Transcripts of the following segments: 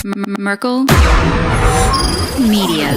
Merkel Media.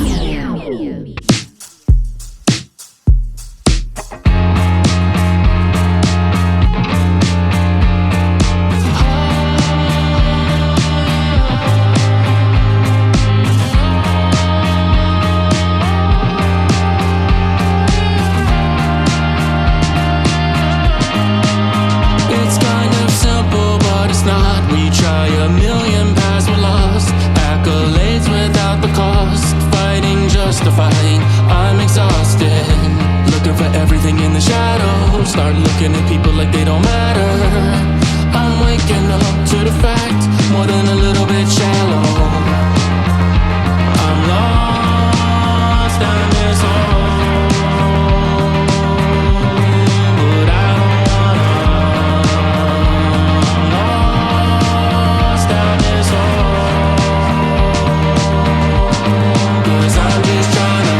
I'm exhausted, looking for everything in the shadows. Start looking at people like they don't matter. I'm waking up to the fact, more than a little bit shallow. I'm lost in this hole, but I don't wanna. I'm lost in this hole, 'cause I'm just trying to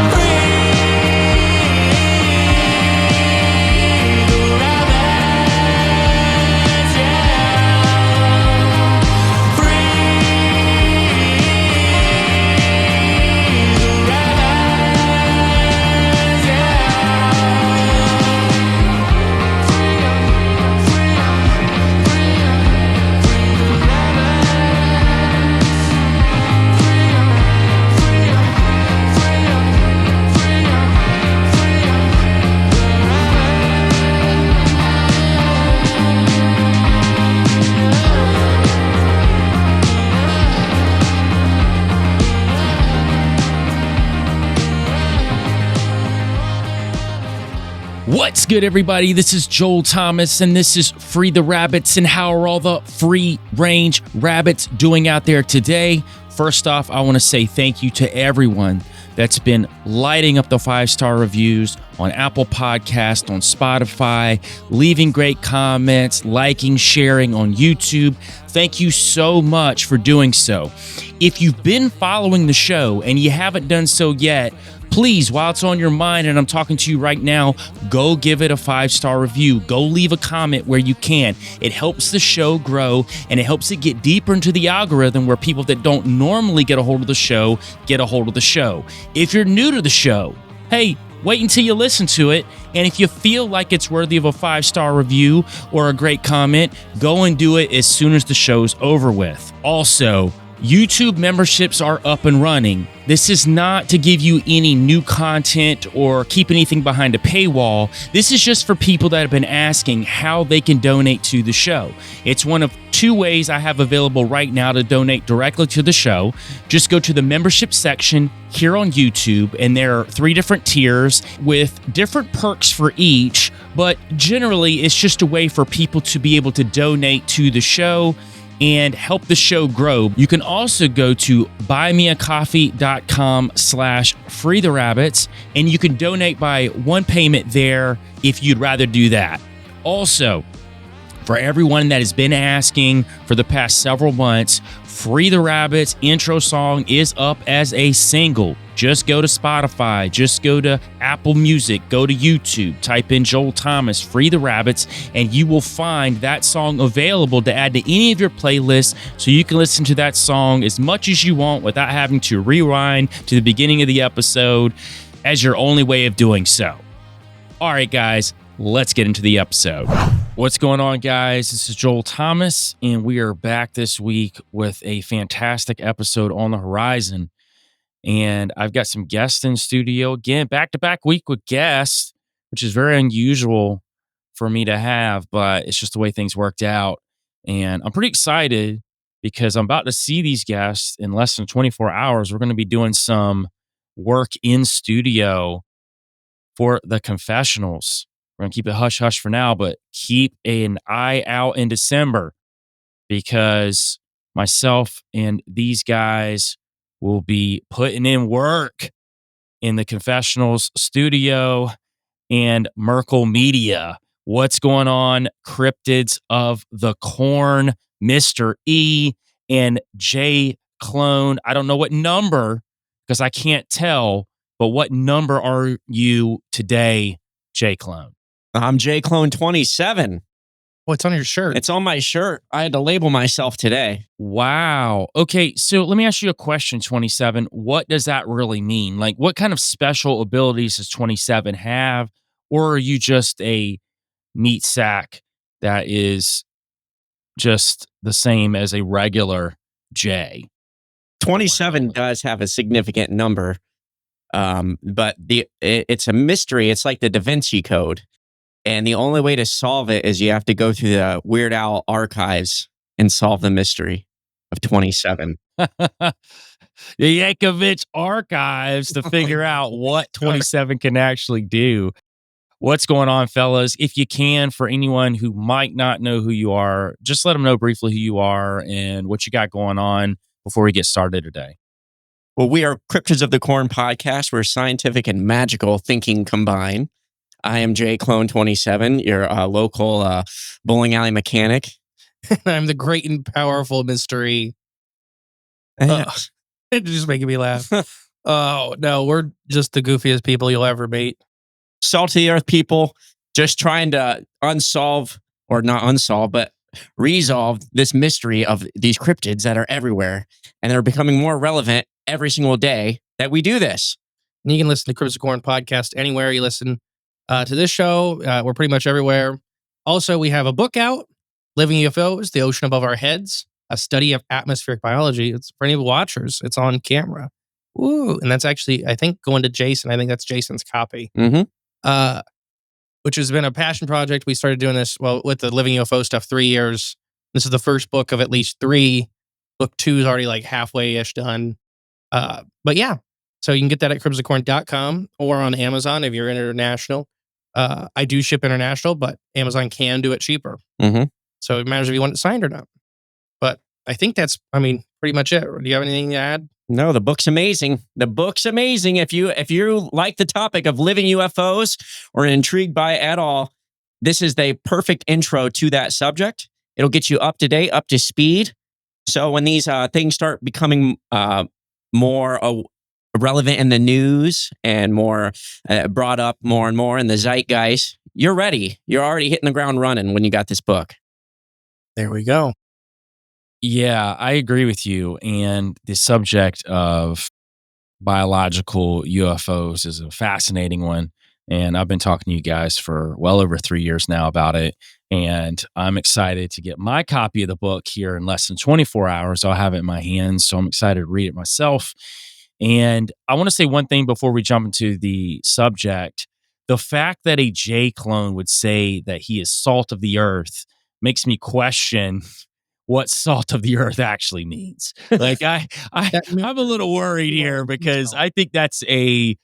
What's good, everybody? This is Joel Thomas, and this is Free the Rabbits. And how are all the free-range rabbits doing out there today? First off, I want to say thank you to everyone that's been lighting up the 5-star reviews on Apple Podcast, on Spotify, leaving great comments, liking, sharing on YouTube. Thank you so much for doing so. If you've been following the show and you haven't done so yet, please, while it's on your mind and I'm talking to you right now, go give it a 5-star review. Go leave a comment where you can. It helps the show grow, and it helps it get deeper into the algorithm where people that don't normally get a hold of the show get a hold of the show. If you're new to the show, hey, wait until you listen to it, and if you feel like it's worthy of a 5-star review or a great comment, go and do it as soon as the show's over with. Also, YouTube memberships are up and running. This is not to give you any new content or keep anything behind a paywall. This is just for people that have been asking how they can donate to the show. It's one of 2 ways I have available right now to donate directly to the show. Just go to the membership section here on YouTube, and there are 3 different tiers with different perks for each, but generally it's just a way for people to be able to donate to the show and help the show grow. You can also go to buymeacoffee.com/freetherabbits, and you can donate by one payment there if you'd rather do that. Also, for everyone that has been asking for the past several months, Free the Rabbits intro song is up as a single. Just go to Spotify, just go to Apple Music, go to YouTube, type in Joel Thomas, Free the Rabbits, and you will find that song available to add to any of your playlists, so you can listen to that song as much as you want without having to rewind to the beginning of the episode as your only way of doing so. All right, guys, let's get into the episode. What's going on, guys? This is Joel Thomas, and we are back this week with a fantastic episode on the horizon. And I've got some guests in studio again, back-to-back week with guests, which is very unusual for me to have, but it's just the way things worked out. And I'm pretty excited because I'm about to see these guests in less than 24 hours. We're going to be doing some work in studio for the confessionals. We're going to keep it hush-hush for now, but keep an eye out in December because myself and these guys will be putting in work in the confessionals studio and Merkel Media. What's going on, cryptids of the corn, Mr. E and J Clone? I don't know what number because I can't tell, but what number are you today, J Clone? I'm J Clone 27. Oh, it's on your shirt. It's on my shirt. I had to label myself today. Wow. Okay, so let me ask you a question, 27. What does that really mean? Like, what kind of special abilities does 27 have? Or are you just a meat sack that is just the same as a regular J? 27 does have a significant number, but it's a mystery. It's like the Da Vinci Code. And the only way to solve it is you have to go through the Weird Al archives and solve the mystery of 27. The Yankovic archives to figure out what 27 can actually do. What's going on, fellas? If you can, for anyone who might not know who you are, just let them know briefly who you are and what you got going on before we get started today. Well, we are Cryptids of the Corn podcast, where scientific and magical thinking combine. I am Jay Clone 27, your local bowling alley mechanic. I'm the great and powerful mystery. It's just making me laugh. Oh, no, we're just the goofiest people you'll ever meet. Salty earth people just trying to unsolve, or not unsolve, but resolve this mystery of these cryptids that are everywhere. And they're becoming more relevant every single day that we do this. And you can listen to Cryptids of Corn podcast anywhere you listen to this show. We're pretty much everywhere. Also, we have a book out, Living UFOs, The Ocean Above Our Heads, a study of atmospheric biology. It's for any watchers. It's on camera. Ooh, and that's actually, I think, going to Jason. I think that's Jason's copy. Which has been a passion project. We started doing this, with the Living UFO stuff, 3 years. This is the first book of at least 3. Book 2 is already like halfway-ish done. But yeah, so you can get that at cryptidsofcorn.com or on Amazon if you're international. I do ship international, but Amazon can do it cheaper. So it matters if you want it signed or not. But I think that's, pretty much it. Do you have anything to add? No, the book's amazing. The book's amazing. If you like the topic of living UFOs or intrigued by it at all, this is the perfect intro to that subject. It'll get you up to date, up to speed. So when these things start becoming more relevant in the news and more brought up more and more in the zeitgeist, you're ready. You're already hitting the ground running when you got this book. There we go. Yeah, I agree with you. And the subject of biological UFOs is a fascinating one. And I've been talking to you guys for well over 3 years now about it. And I'm excited to get my copy of the book here in less than 24 hours. I'll have it in my hands. So I'm excited to read it myself. And I want to say one thing before we jump into the subject. The fact that a J clone would say that he is salt of the earth makes me question what salt of the earth actually means. Like I'm a little worried here because I think that's a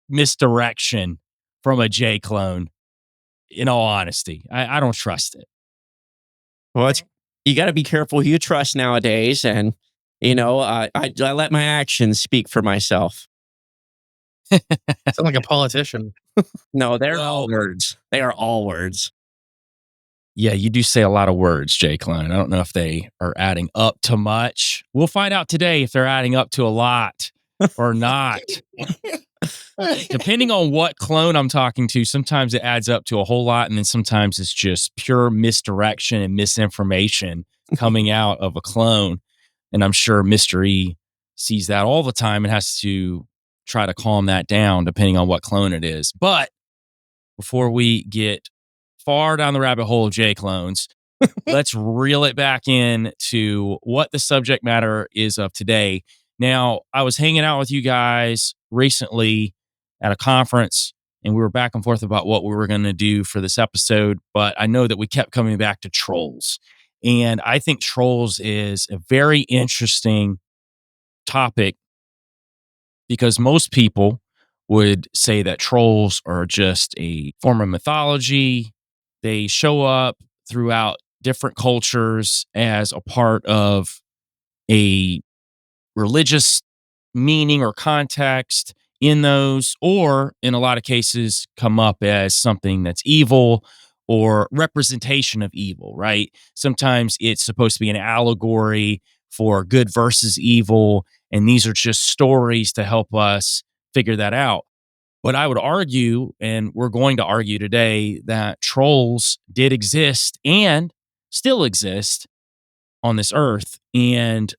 misdirection from a J clone. In all honesty, I don't trust it. Well, you got to be careful who you trust nowadays, and I let my actions speak for myself. Sound like a politician. No, they're all words. They are all words. Yeah, you do say a lot of words, Jay Clone. I don't know if they are adding up to much. We'll find out today if they're adding up to a lot or not. Depending on what clone I'm talking to, sometimes it adds up to a whole lot, and then sometimes it's just pure misdirection and misinformation coming out of a clone. And I'm sure Mr. E sees that all the time and has to try to calm that down depending on what clone it is. But before we get far down the rabbit hole of J clones, let's reel it back in to what the subject matter is of today. Now, I was hanging out with you guys recently at a conference, and we were back and forth about what we were going to do for this episode, but I know that we kept coming back to trolls. And I think trolls is a very interesting topic because most people would say that trolls are just a form of mythology. They show up throughout different cultures as a part of a religious meaning or context in those, or in a lot of cases come up as something that's evil or representation of evil, right? Sometimes it's supposed to be an allegory for good versus evil, and these are just stories to help us figure that out. But I would argue, and we're going to argue today, that trolls did exist and still exist on this earth. And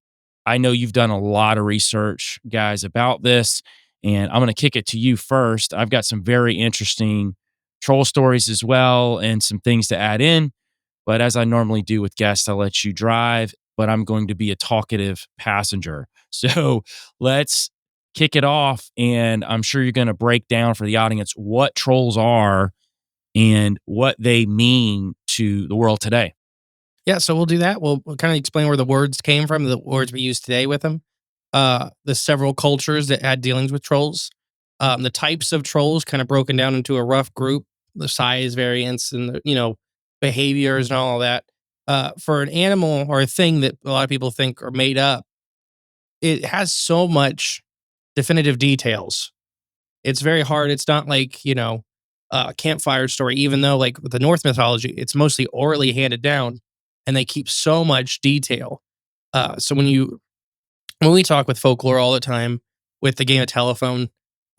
I know you've done a lot of research, guys, about this. And I'm going to kick it to you first. I've got some very interesting troll stories as well and some things to add in. But as I normally do with guests, I'll let you drive, but I'm going to be a talkative passenger. So let's kick it off. And I'm sure you're going to break down for the audience what trolls are and what they mean to the world today. Yeah, so we'll do that. We'll kind of explain where the words came from, the words we use today with them, the several cultures that had dealings with trolls, the types of trolls kind of broken down into a rough group, the size variance and the, behaviors and all of that. For an animal or a thing that a lot of people think are made up, it has so much definitive details. It's very hard. It's not like, a campfire story, even though like with the Norse mythology, it's mostly orally handed down and they keep so much detail. So when we talk with folklore all the time with the game of telephone,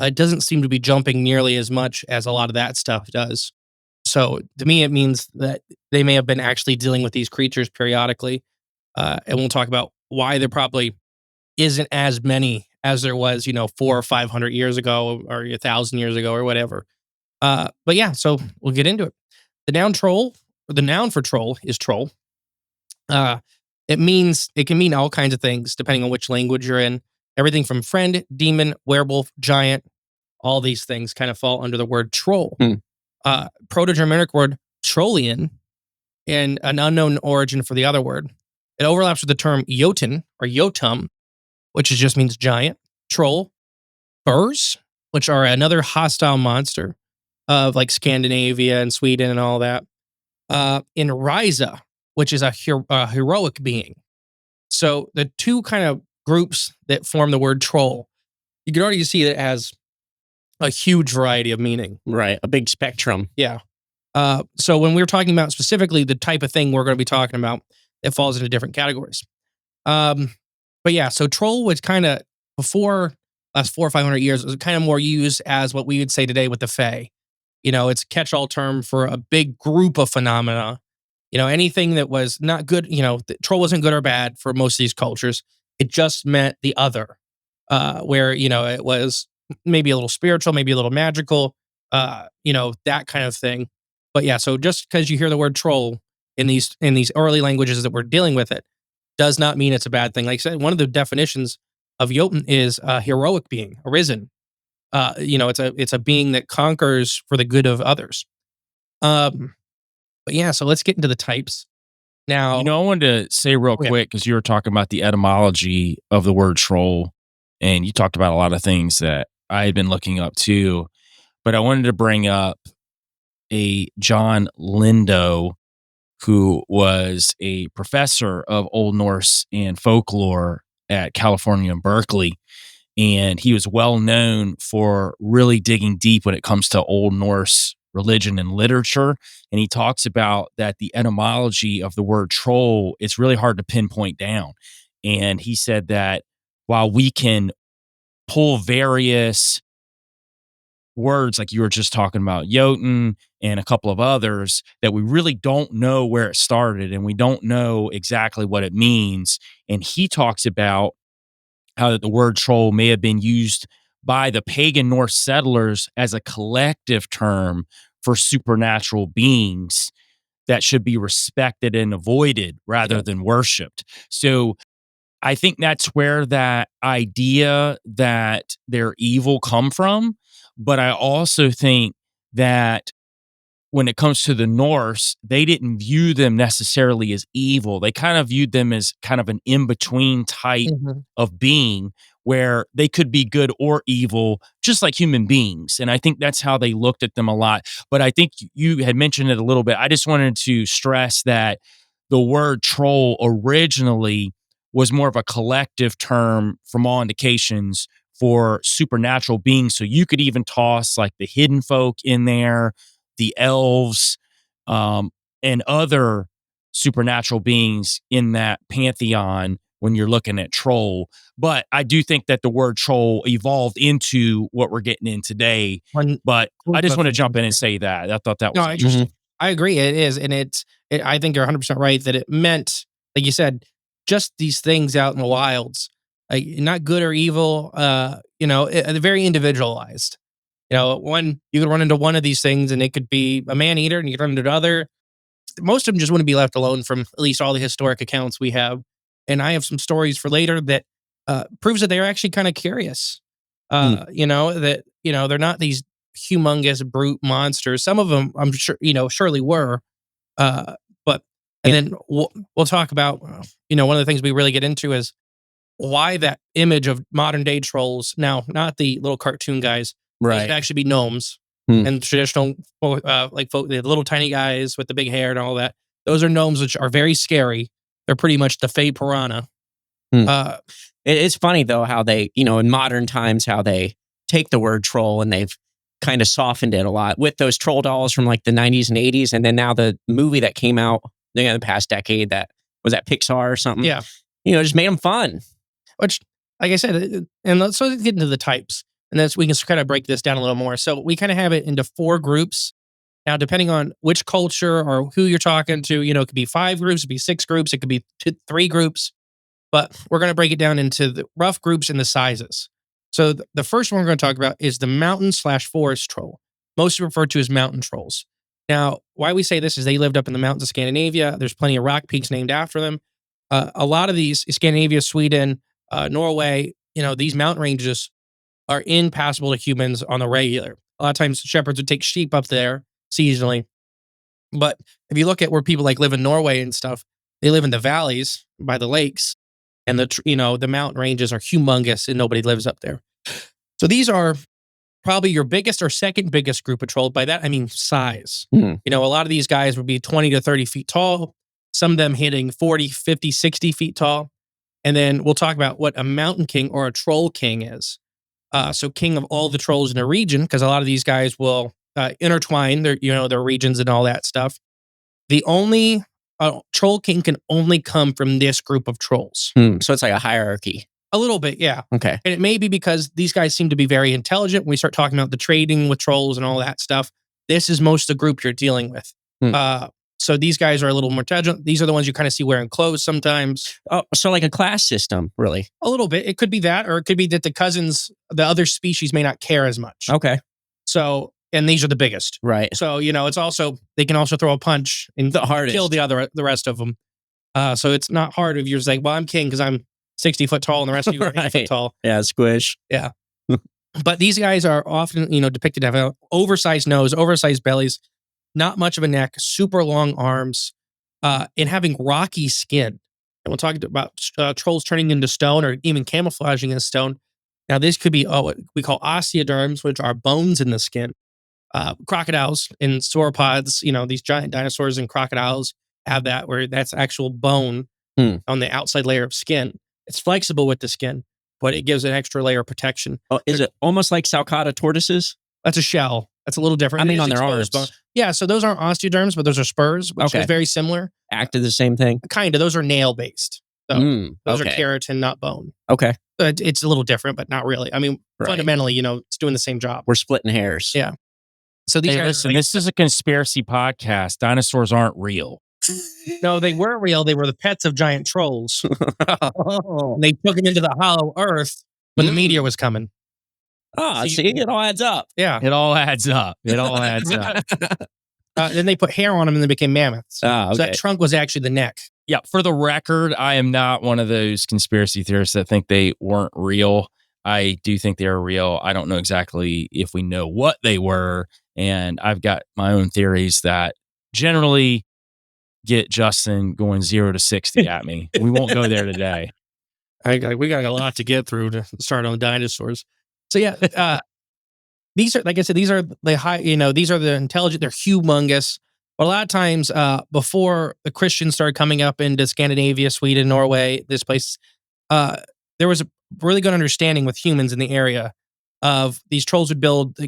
it doesn't seem to be jumping nearly as much as a lot of that stuff does. So to me, it means that they may have been actually dealing with these creatures periodically. And we'll talk about why there probably isn't as many as there was, 400 or 500 years ago or 1,000 years ago or whatever. But yeah, so we'll get into it. The noun troll, or the noun for troll is troll. It can mean all kinds of things depending on which language you're in. Everything from friend, demon, werewolf, giant, all these things kind of fall under the word troll. Proto-Germanic word trollian and an unknown origin for the other word. It overlaps with the term jotun or jotum, which just means giant, troll, burs, which are another hostile monster of like Scandinavia and Sweden and all that. In Ryza, which is a heroic being. So the two kind of groups that form the word troll, you can already see that it has a huge variety of meaning. Right. A big spectrum. Yeah. So when we're talking about specifically the type of thing we're going to be talking about, it falls into different categories. But yeah, so troll was kind of before last 400 or 500 years, it was kind of more used as what we would say today with the Fae. It's a catch-all term for a big group of phenomena. Anything that was not good, the troll wasn't good or bad for most of these cultures. It just meant the other, where, it was maybe a little spiritual, maybe a little magical, that kind of thing. But yeah, so just because you hear the word troll in these early languages that we're dealing with it, does not mean it's a bad thing. Like I said, one of the definitions of Jotun is a heroic being, arisen. It's a being that conquers for the good of others. But yeah, so let's get into the types. Now, I wanted to say real quick, because you were talking about the etymology of the word troll, and you talked about a lot of things that I had been looking up too. But I wanted to bring up a John Lindo, who was a professor of Old Norse and folklore at California and Berkeley. And he was well known for really digging deep when it comes to Old Norse religion and literature. And he talks about that the etymology of the word troll is really hard to pinpoint down. And he said that while we can pull various words, like you were just talking about, Jotun and a couple of others, that we really don't know where it started and we don't know exactly what it means. And he talks about how the word troll may have been used by the pagan Norse settlers as a collective term for supernatural beings that should be respected and avoided rather than worshiped. So I think that's where that idea that they're evil come from. But I also think that when it comes to the Norse, they didn't view them necessarily as evil. They kind of viewed them as kind of an in-between type of being where they could be good or evil, just like human beings. And I think that's how they looked at them a lot. But I think you had mentioned it a little bit. I just wanted to stress that the word troll originally was more of a collective term from all indications for supernatural beings. So you could even toss like the hidden folk in there, the elves, and other supernatural beings in that pantheon when you're looking at troll. But I do think that the word troll evolved into what we're getting in today. But I just want to jump in and say that. I thought that was interesting. I agree. It is. And I think you're 100% right that it meant, like you said, just these things out in the wilds, like not good or evil, very individualized. You could run into one of these things and it could be a man eater, and you could run into another. Most of them just wouldn't be left alone from at least all the historic accounts we have. And I have some stories for later that proves that they're actually kind of curious. That they're not these humongous brute monsters. Some of them, I'm sure, surely were. Then we'll talk about, one of the things we really get into is why that image of modern day trolls, now not the little cartoon guys, right, should actually be gnomes and traditional, the little tiny guys with the big hair and all that. Those are gnomes, which are very scary. They're pretty much the Fey piranha. It's funny though how they, in modern times, how they take the word troll and they've kind of softened it a lot with those troll dolls from like the 90s and 80s, and then now the movie that came out in the past decade, that was at Pixar or something. Yeah, just made them fun. Which, like I said, and let's get into the types, and we can kind of break this down a little more. So we kind of have it into 4 groups. Now, depending on which culture or who you're talking to, it could be 5 groups, it could be 6 groups, it could be 3 groups. But we're going to break it down into the rough groups and the sizes. So the first one we're going to talk about is the mountain/forest troll, mostly referred to as mountain trolls. Now, why we say this is they lived up in the mountains of Scandinavia. There's plenty of rock peaks named after them. A lot of these, Scandinavia, Sweden, Norway, these mountain ranges are impassable to humans on the regular. A lot of times shepherds would take sheep up there seasonally. But if you look at where people live in Norway and stuff, they live in the valleys by the lakes. And the mountain ranges are humongous and nobody lives up there. So these are probably your biggest or second biggest group of trolls. By that, I mean size. A lot of these guys would be 20 to 30 feet tall. Some of them hitting 40, 50, 60 feet tall. And then we'll talk about what a mountain king or a troll king is. So king of all the trolls in a region, because a lot of these guys will intertwine their regions and all that stuff. The only troll king can only come from this group of trolls. So it's like a hierarchy. A little bit, yeah. Okay. And it may be because these guys seem to be very intelligent. When we start talking about the trading with trolls and all that stuff, this is most of the group you're dealing with. So these guys are a little more intelligent. These are the ones you kind of see wearing clothes sometimes. Oh, so like a class system, really? A little bit. It could be that, or it could be that the other species may not care as much. Okay. So, and these are the biggest. Right. So, it's also, they can also throw a punch and kill the rest of them. So it's not hard if you're just like, well, I'm king because I'm 60 foot tall and the rest of you are 8 foot tall. Yeah, squish. Yeah. But these guys are often, depicted to have an oversized nose, oversized bellies, not much of a neck, super long arms, and having rocky skin. And we'll talk about trolls turning into stone or even camouflaging as stone. Now, this could be what we call osteoderms, which are bones in the skin. Crocodiles and sauropods, these giant dinosaurs and crocodiles have that, where that's actual bone on the outside layer of skin. It's flexible with the skin, but it gives an extra layer of protection. Oh, is it almost like Salcata tortoises? That's a shell. That's a little different. I mean, on their arms. Bone. Yeah, so those aren't osteoderms, but those are spurs, which is very similar. Acted the same thing? Kind of. Those are nail-based. So those are okay. keratin, not bone. Okay. It's a little different, but not really. I mean, fundamentally, it's doing the same job. We're splitting hairs. Yeah. So these guys listen, this is a conspiracy podcast. Dinosaurs aren't real. No, they were real. They were the pets of giant trolls. And they took them into the hollow earth when the meteor was coming. Oh, see, it all adds up. Yeah. It all adds up. It all adds up. Then they put hair on them and they became mammoths. Okay. So that trunk was actually the neck. Yeah, for the record, I am not one of those conspiracy theorists that think they weren't real. I do think they are real. I don't know exactly if we know what they were. And I've got my own theories that generally get Justin going 0 to 60 at me. We won't go there today. We got a lot to get through to start on dinosaurs. So yeah, these are, like I said, these are the high, these are the intelligent, they're humongous. But a lot of times before the Christians started coming up into Scandinavia, Sweden, Norway, this place, there was a really good understanding with humans in the area of these trolls would build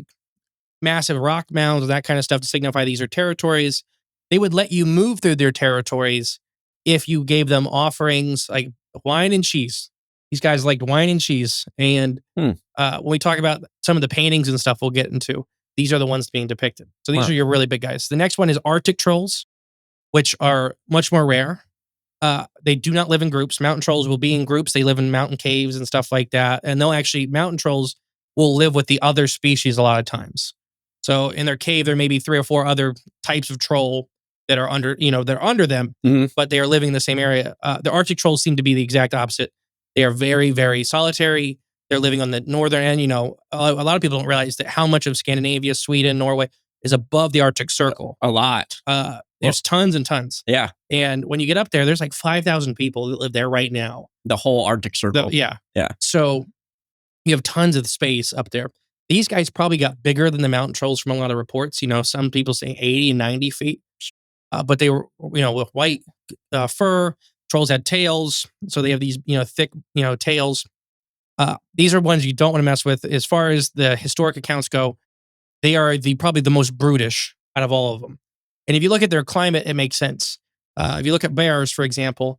massive rock mounds and that kind of stuff to signify these are territories. They would let you move through their territories if you gave them offerings like wine and cheese. These guys liked wine and cheese. And when we talk about some of the paintings and stuff we'll get into, these are the ones being depicted. So these are your really big guys. The next one is Arctic trolls, which are much more rare. They do not live in groups. Mountain trolls will be in groups. They live in mountain caves and stuff like that. And mountain trolls will live with the other species a lot of times. So in their cave, there may be 3 or 4 other types of troll that are under, they're under them, but they are living in the same area. The Arctic trolls seem to be the exact opposite. They are very, very solitary. They're living on the northern end. A lot of people don't realize that how much of Scandinavia, Sweden, Norway is above the Arctic Circle. A lot. There's tons and tons. Yeah. And when you get up there, there's like 5,000 people that live there right now. The whole Arctic Circle. Yeah. Yeah. So you have tons of space up there. These guys probably got bigger than the mountain trolls from a lot of reports. Some people say 80 and 90 feet. But they were, with white fur. Trolls had tails. So they have these, thick, tails. These are ones you don't want to mess with. As far as the historic accounts go, they are probably the most brutish out of all of them. And if you look at their climate, it makes sense. If you look at bears, for example,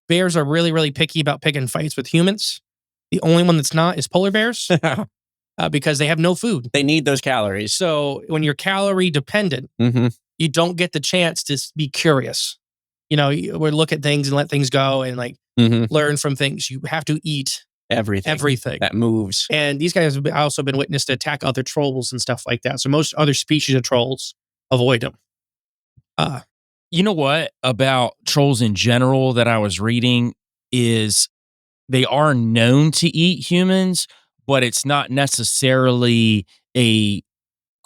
bears are really, really picky about picking fights with humans. The only one that's not is polar bears because they have no food. They need those calories. So when you're calorie dependent, you don't get the chance to be curious. We look at things and let things go and learn from things. You have to eat everything that moves. And these guys have also been witnessed to attack other trolls and stuff like that. So most other species of trolls avoid them. You know what about trolls in general that I was reading is they are known to eat humans, but it's not necessarily a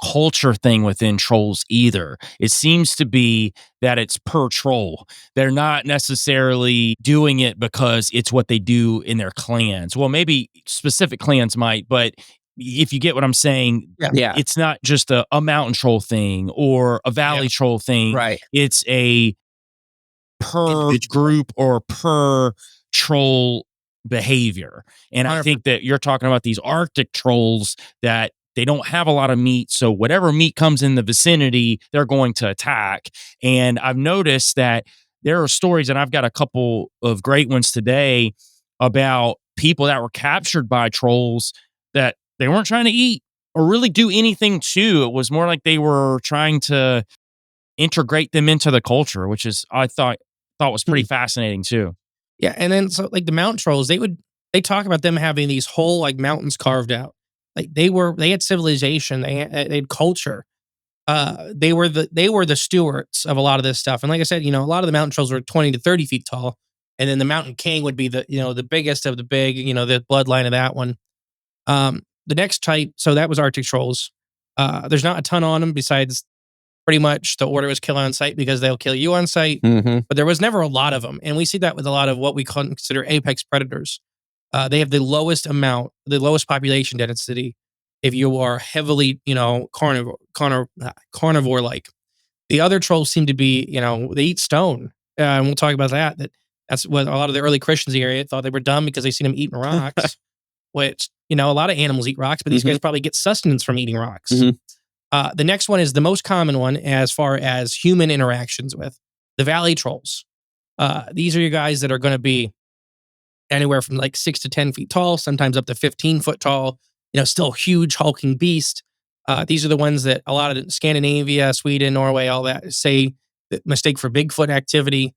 culture thing within trolls either. It seems to be that it's per troll. They're not necessarily doing it because it's what they do in their clans. Well, maybe specific clans might, but if you get what I'm saying, it's not just a mountain troll thing or a valley troll thing. Right. It's a per group or per troll behavior. And I think that you're talking about these Arctic trolls that they don't have a lot of meat. So whatever meat comes in the vicinity, they're going to attack. And I've noticed that there are stories, and I've got a couple of great ones today about people that were captured by trolls that they weren't trying to eat or really do anything to. It was more like they were trying to integrate them into the culture, which is I thought was pretty fascinating too. Yeah, and then so the mountain trolls, they talk about them having these whole mountains carved out. They had civilization, they had culture. They were the stewards of a lot of this stuff. And like I said, a lot of the mountain trolls were 20 to 30 feet tall, and then the mountain king would be the biggest of the big, the bloodline of that one. The next type, so that was Arctic trolls. There's not a ton on them besides pretty much the order was kill on sight because they'll kill you on sight. But there was never a lot of them. And we see that with a lot of what we consider apex predators. They have the lowest population density if you are heavily, carnivore-like. The other trolls seem to be, they eat stone. And we'll talk about that. That's what a lot of the early Christians area thought they were dumb because they seen them eating rocks, which, a lot of animals eat rocks, but these guys probably get sustenance from eating rocks. The next one is the most common one as far as human interactions with the valley trolls. These are your guys that are going to be anywhere from 6 to 10 feet tall, sometimes up to 15 foot tall, still huge hulking beast. These are the ones that a lot of Scandinavia, Sweden, Norway, all that say that mistake for Bigfoot activity.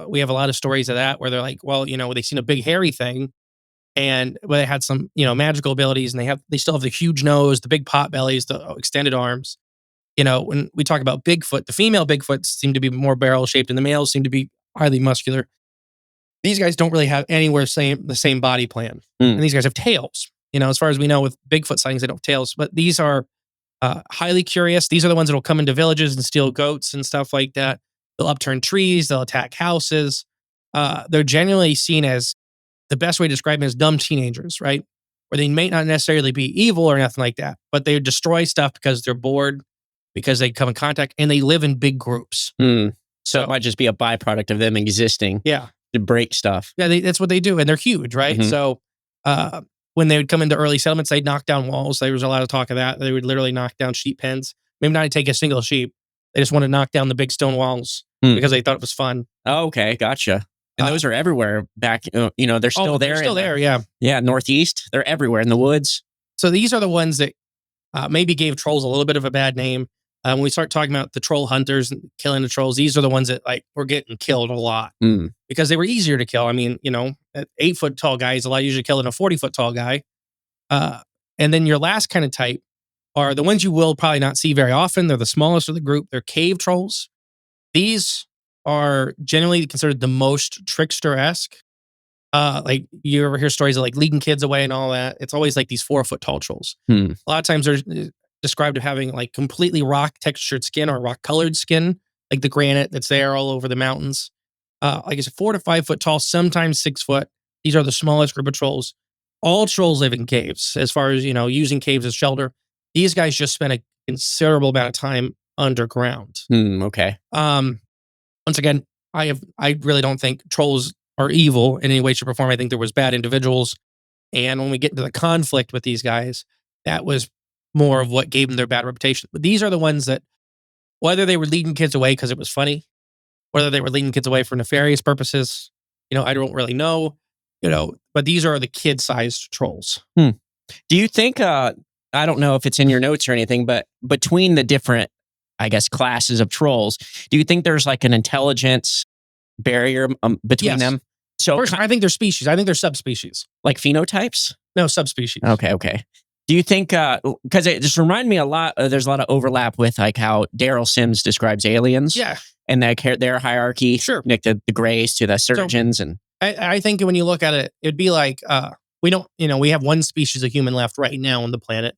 We have a lot of stories of that where they're like, well, they seen a big hairy thing and they had some, magical abilities and they still have the huge nose, the big pot bellies, the extended arms. When we talk about Bigfoot, the female Bigfoots seem to be more barrel shaped and the males seem to be highly muscular. These guys don't really have anywhere the same body plan. And these guys have tails. As far as we know with Bigfoot sightings, they don't have tails. But these are highly curious. These are the ones that will come into villages and steal goats and stuff like that. They'll upturn trees. They'll attack houses. They're generally seen as, the best way to describe them as dumb teenagers, right? Where they may not necessarily be evil or nothing like that, but they destroy stuff because they're bored, because they come in contact, and they live in big groups. So it might just be a byproduct of them existing. Yeah. To break stuff. Yeah, that's what they do. And they're huge, right? So when they would come into early settlements, they'd knock down walls. There was a lot of talk of that. They would literally knock down sheep pens. Maybe not take a single sheep. They just want to knock down the big stone walls because they thought it was fun. Oh, okay. Gotcha. And those are everywhere back, they're still there. They're still there, yeah. Yeah, Northeast. They're everywhere in the woods. So these are the ones that maybe gave trolls a little bit of a bad name. When we start talking about the troll hunters and killing the trolls, these are the ones that like were getting killed a lot because they were easier to kill. I mean, an 8-foot tall guy is a lot easier to kill than a 40-foot tall guy. And then your last kind of type are the ones you will probably not see very often. They're the smallest of the group. They're cave trolls. These are generally considered the most trickster-esque. Like you ever hear stories of like leading kids away and all that. It's always like these 4-foot tall trolls. A lot of times they're described as having like completely rock textured skin or rock colored skin, like the granite that's there all over the mountains. Like it's 4 to 5 foot tall, sometimes 6 foot. These are the smallest group of trolls. All trolls live in caves as far as, using caves as shelter. These guys just spend a considerable amount of time underground. Okay. Once again, I really don't think trolls are evil in any way, shape, or form. I think there was bad individuals. And when we get into the conflict with these guys, that was more of what gave them their bad reputation. But these are the ones that, whether they were leading kids away because it was funny, whether they were leading kids away for nefarious purposes, I don't really know, but these are the kid-sized trolls. Do you think, I don't know if it's in your notes or anything, but between the different, I guess, classes of trolls, do you think there's like an intelligence barrier between them? So first, I think they're species. I think they're subspecies. Like phenotypes? No, subspecies. Okay. Do you think, because it just reminded me a lot, there's a lot of overlap with like how Daryl Sims describes aliens. Yeah. And their hierarchy. Sure. Like the Greys to the surgeons. And I think when you look at it, it'd be like, we don't, we have one species of human left right now on the planet.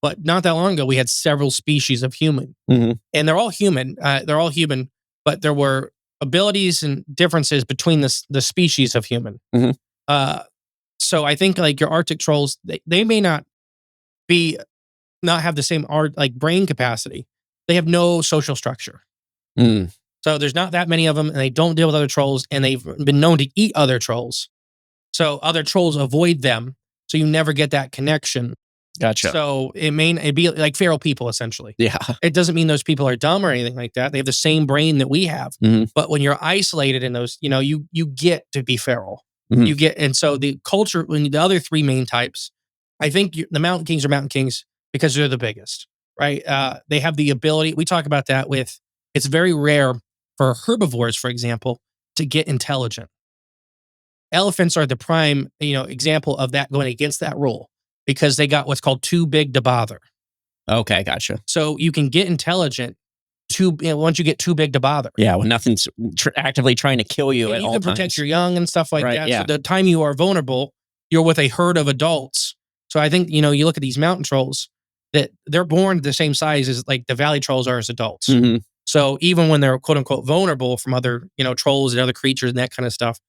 But not that long ago, we had several species of human. And they're all human. But there were abilities and differences between the species of human. So I think like your Arctic trolls, they may not have the same brain capacity. They have no social structure. So there's not that many of them, and they don't deal with other trolls, and they've been known to eat other trolls. So other trolls avoid them, so you never get that connection. Gotcha. So it'd be like feral people, essentially. Yeah. It doesn't mean those people are dumb or anything like that. They have the same brain that we have. But when you're isolated in those, you get to be feral. You get, and so the culture, when the other three main types, I think the Mountain Kings are Mountain Kings because they're the biggest, right? They have the ability, we talk about that it's very rare for herbivores, for example, to get intelligent. Elephants are the prime, example of that, going against that rule because they got what's called too big to bother. Okay, gotcha. So you can get intelligent once you get too big to bother. Yeah, when nothing's actively trying to kill you at all times. You can protect your young and stuff like that. Yeah. So the time you are vulnerable, you're with a herd of adults. So I think, you look at these mountain trolls, that they're born the same size as like the valley trolls are as adults. So even when they're quote unquote vulnerable from other, trolls and other creatures and that kind of stuff,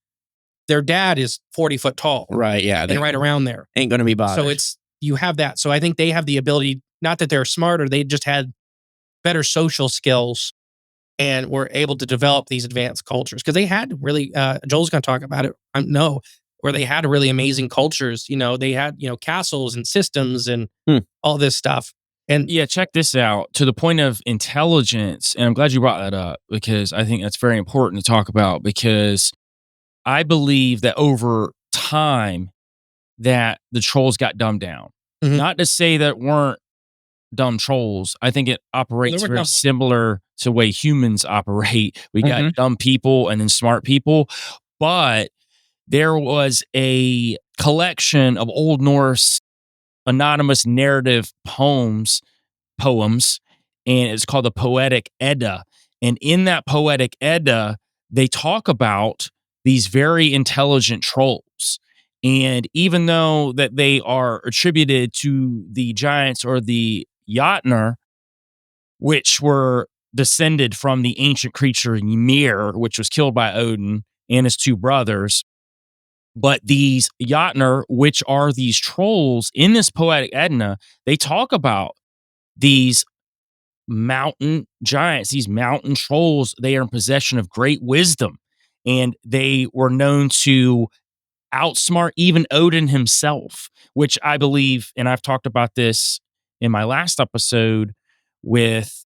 their dad is 40 foot tall. Right. Yeah. And right around there. Ain't going to be bothered. So you have that. So I think they have the ability, not that they're smarter, they just had better social skills and were able to develop these advanced cultures. Because they had really, Joel's going to talk about it, where they had really amazing cultures. They had, castles and systems and all this stuff. And yeah, check this out. To the point of intelligence, and I'm glad you brought that up because I think that's very important to talk about, because I believe that over time that the trolls got dumbed down. Not to say that weren't dumb trolls. I think it operates very similar to the way humans operate. We got dumb people and then smart people. But there was a collection of Old Norse anonymous narrative poems, and it's called the Poetic Edda. And in that Poetic Edda, they talk about these very intelligent trolls. And even though that they are attributed to the giants or the Jotnar, which were descended from the ancient creature Ymir, which was killed by Odin and his two brothers, but these Jotnar, which are these trolls in this Poetic Edda, they talk about these mountain giants, these mountain trolls. They are in possession of great wisdom, and they were known to outsmart even Odin himself, which I believe, and I've talked about this in my last episode with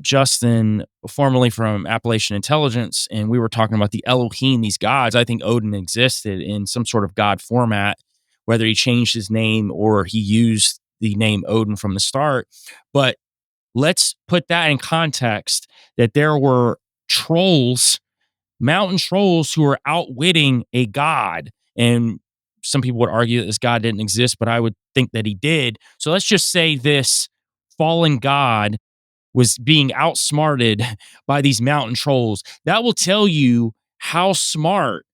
Justin, formerly from Appalachian Intelligence, and we were talking about the Elohim, these gods. I think Odin existed in some sort of god format, whether he changed his name or he used the name Odin from the start. But let's put that in context that there were trolls, mountain trolls, who were outwitting a god. And some people would argue that this god didn't exist, but I would think that he did. So let's just say this fallen god was being outsmarted by these mountain trolls. That will tell you how smart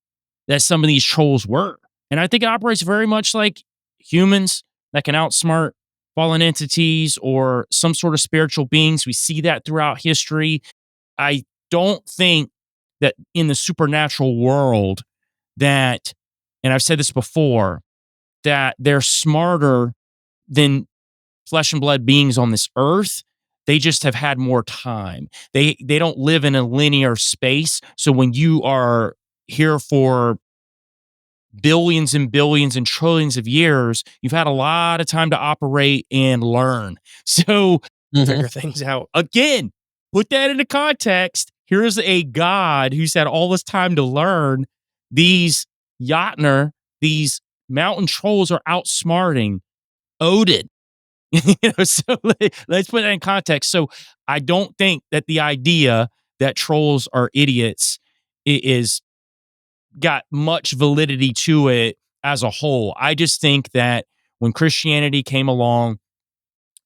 that some of these trolls were. And I think it operates very much like humans that can outsmart fallen entities or some sort of spiritual beings. We see that throughout history. I don't think that in the supernatural world that, and I've said this before, that they're smarter than flesh and blood beings on this earth. They just have had more time. They don't live in a linear space. So when you are here for billions and billions and trillions of years, you've had a lot of time to operate and learn. So Figure things out. again, put that into context. Here's a god who's had all this time to learn. These Jotnar, these mountain trolls are outsmarting Odin. So let's put that in context. So I don't think that the idea that trolls are idiots is got much validity to it as a whole. I just think that when Christianity came along,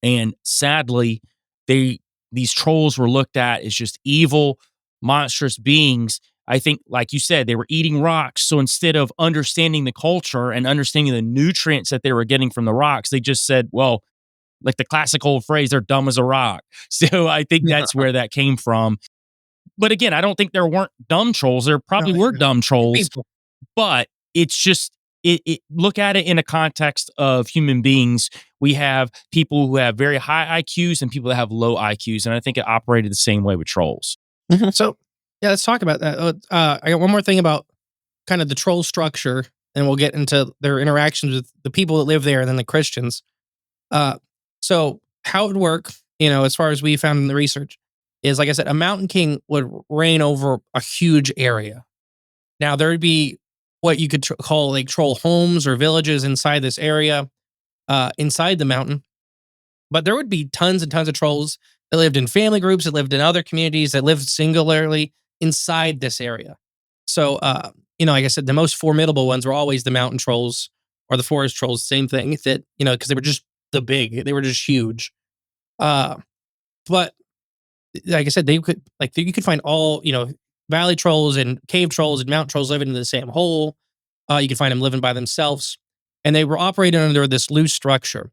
and sadly, these trolls were looked at as just evil, monstrous beings. I think, like you said, they were eating rocks. So instead of understanding the culture and understanding the nutrients that they were getting from the rocks, they just said, well, like the classic old phrase, they're dumb as a rock. So I think that's where that came from. But again, I don't think there weren't dumb trolls. There probably were dumb trolls, but it's just, look at it in a context of human beings. We have people who have very high IQs and people that have low IQs. And I think it operated the same way with trolls. So, yeah, let's talk about that. I got one more thing about kind of the troll structure, and we'll get into their interactions with the people that live there and then the Christians. So how it would work, as far as we found in the research, is, like I said, a mountain king would reign over a huge area. Now, there would be what you could call like troll homes or villages inside this area, inside the mountain. But there would be tons and tons of trolls that lived in family groups, that lived in other communities, that lived singularly inside this area. So, like I said, the most formidable ones were always the mountain trolls or the forest trolls. Same thing, that, because they were just they were just huge. But like I said, you could find all, valley trolls and cave trolls and mountain trolls living in the same hole. You could find them living by themselves, and they were operating under this loose structure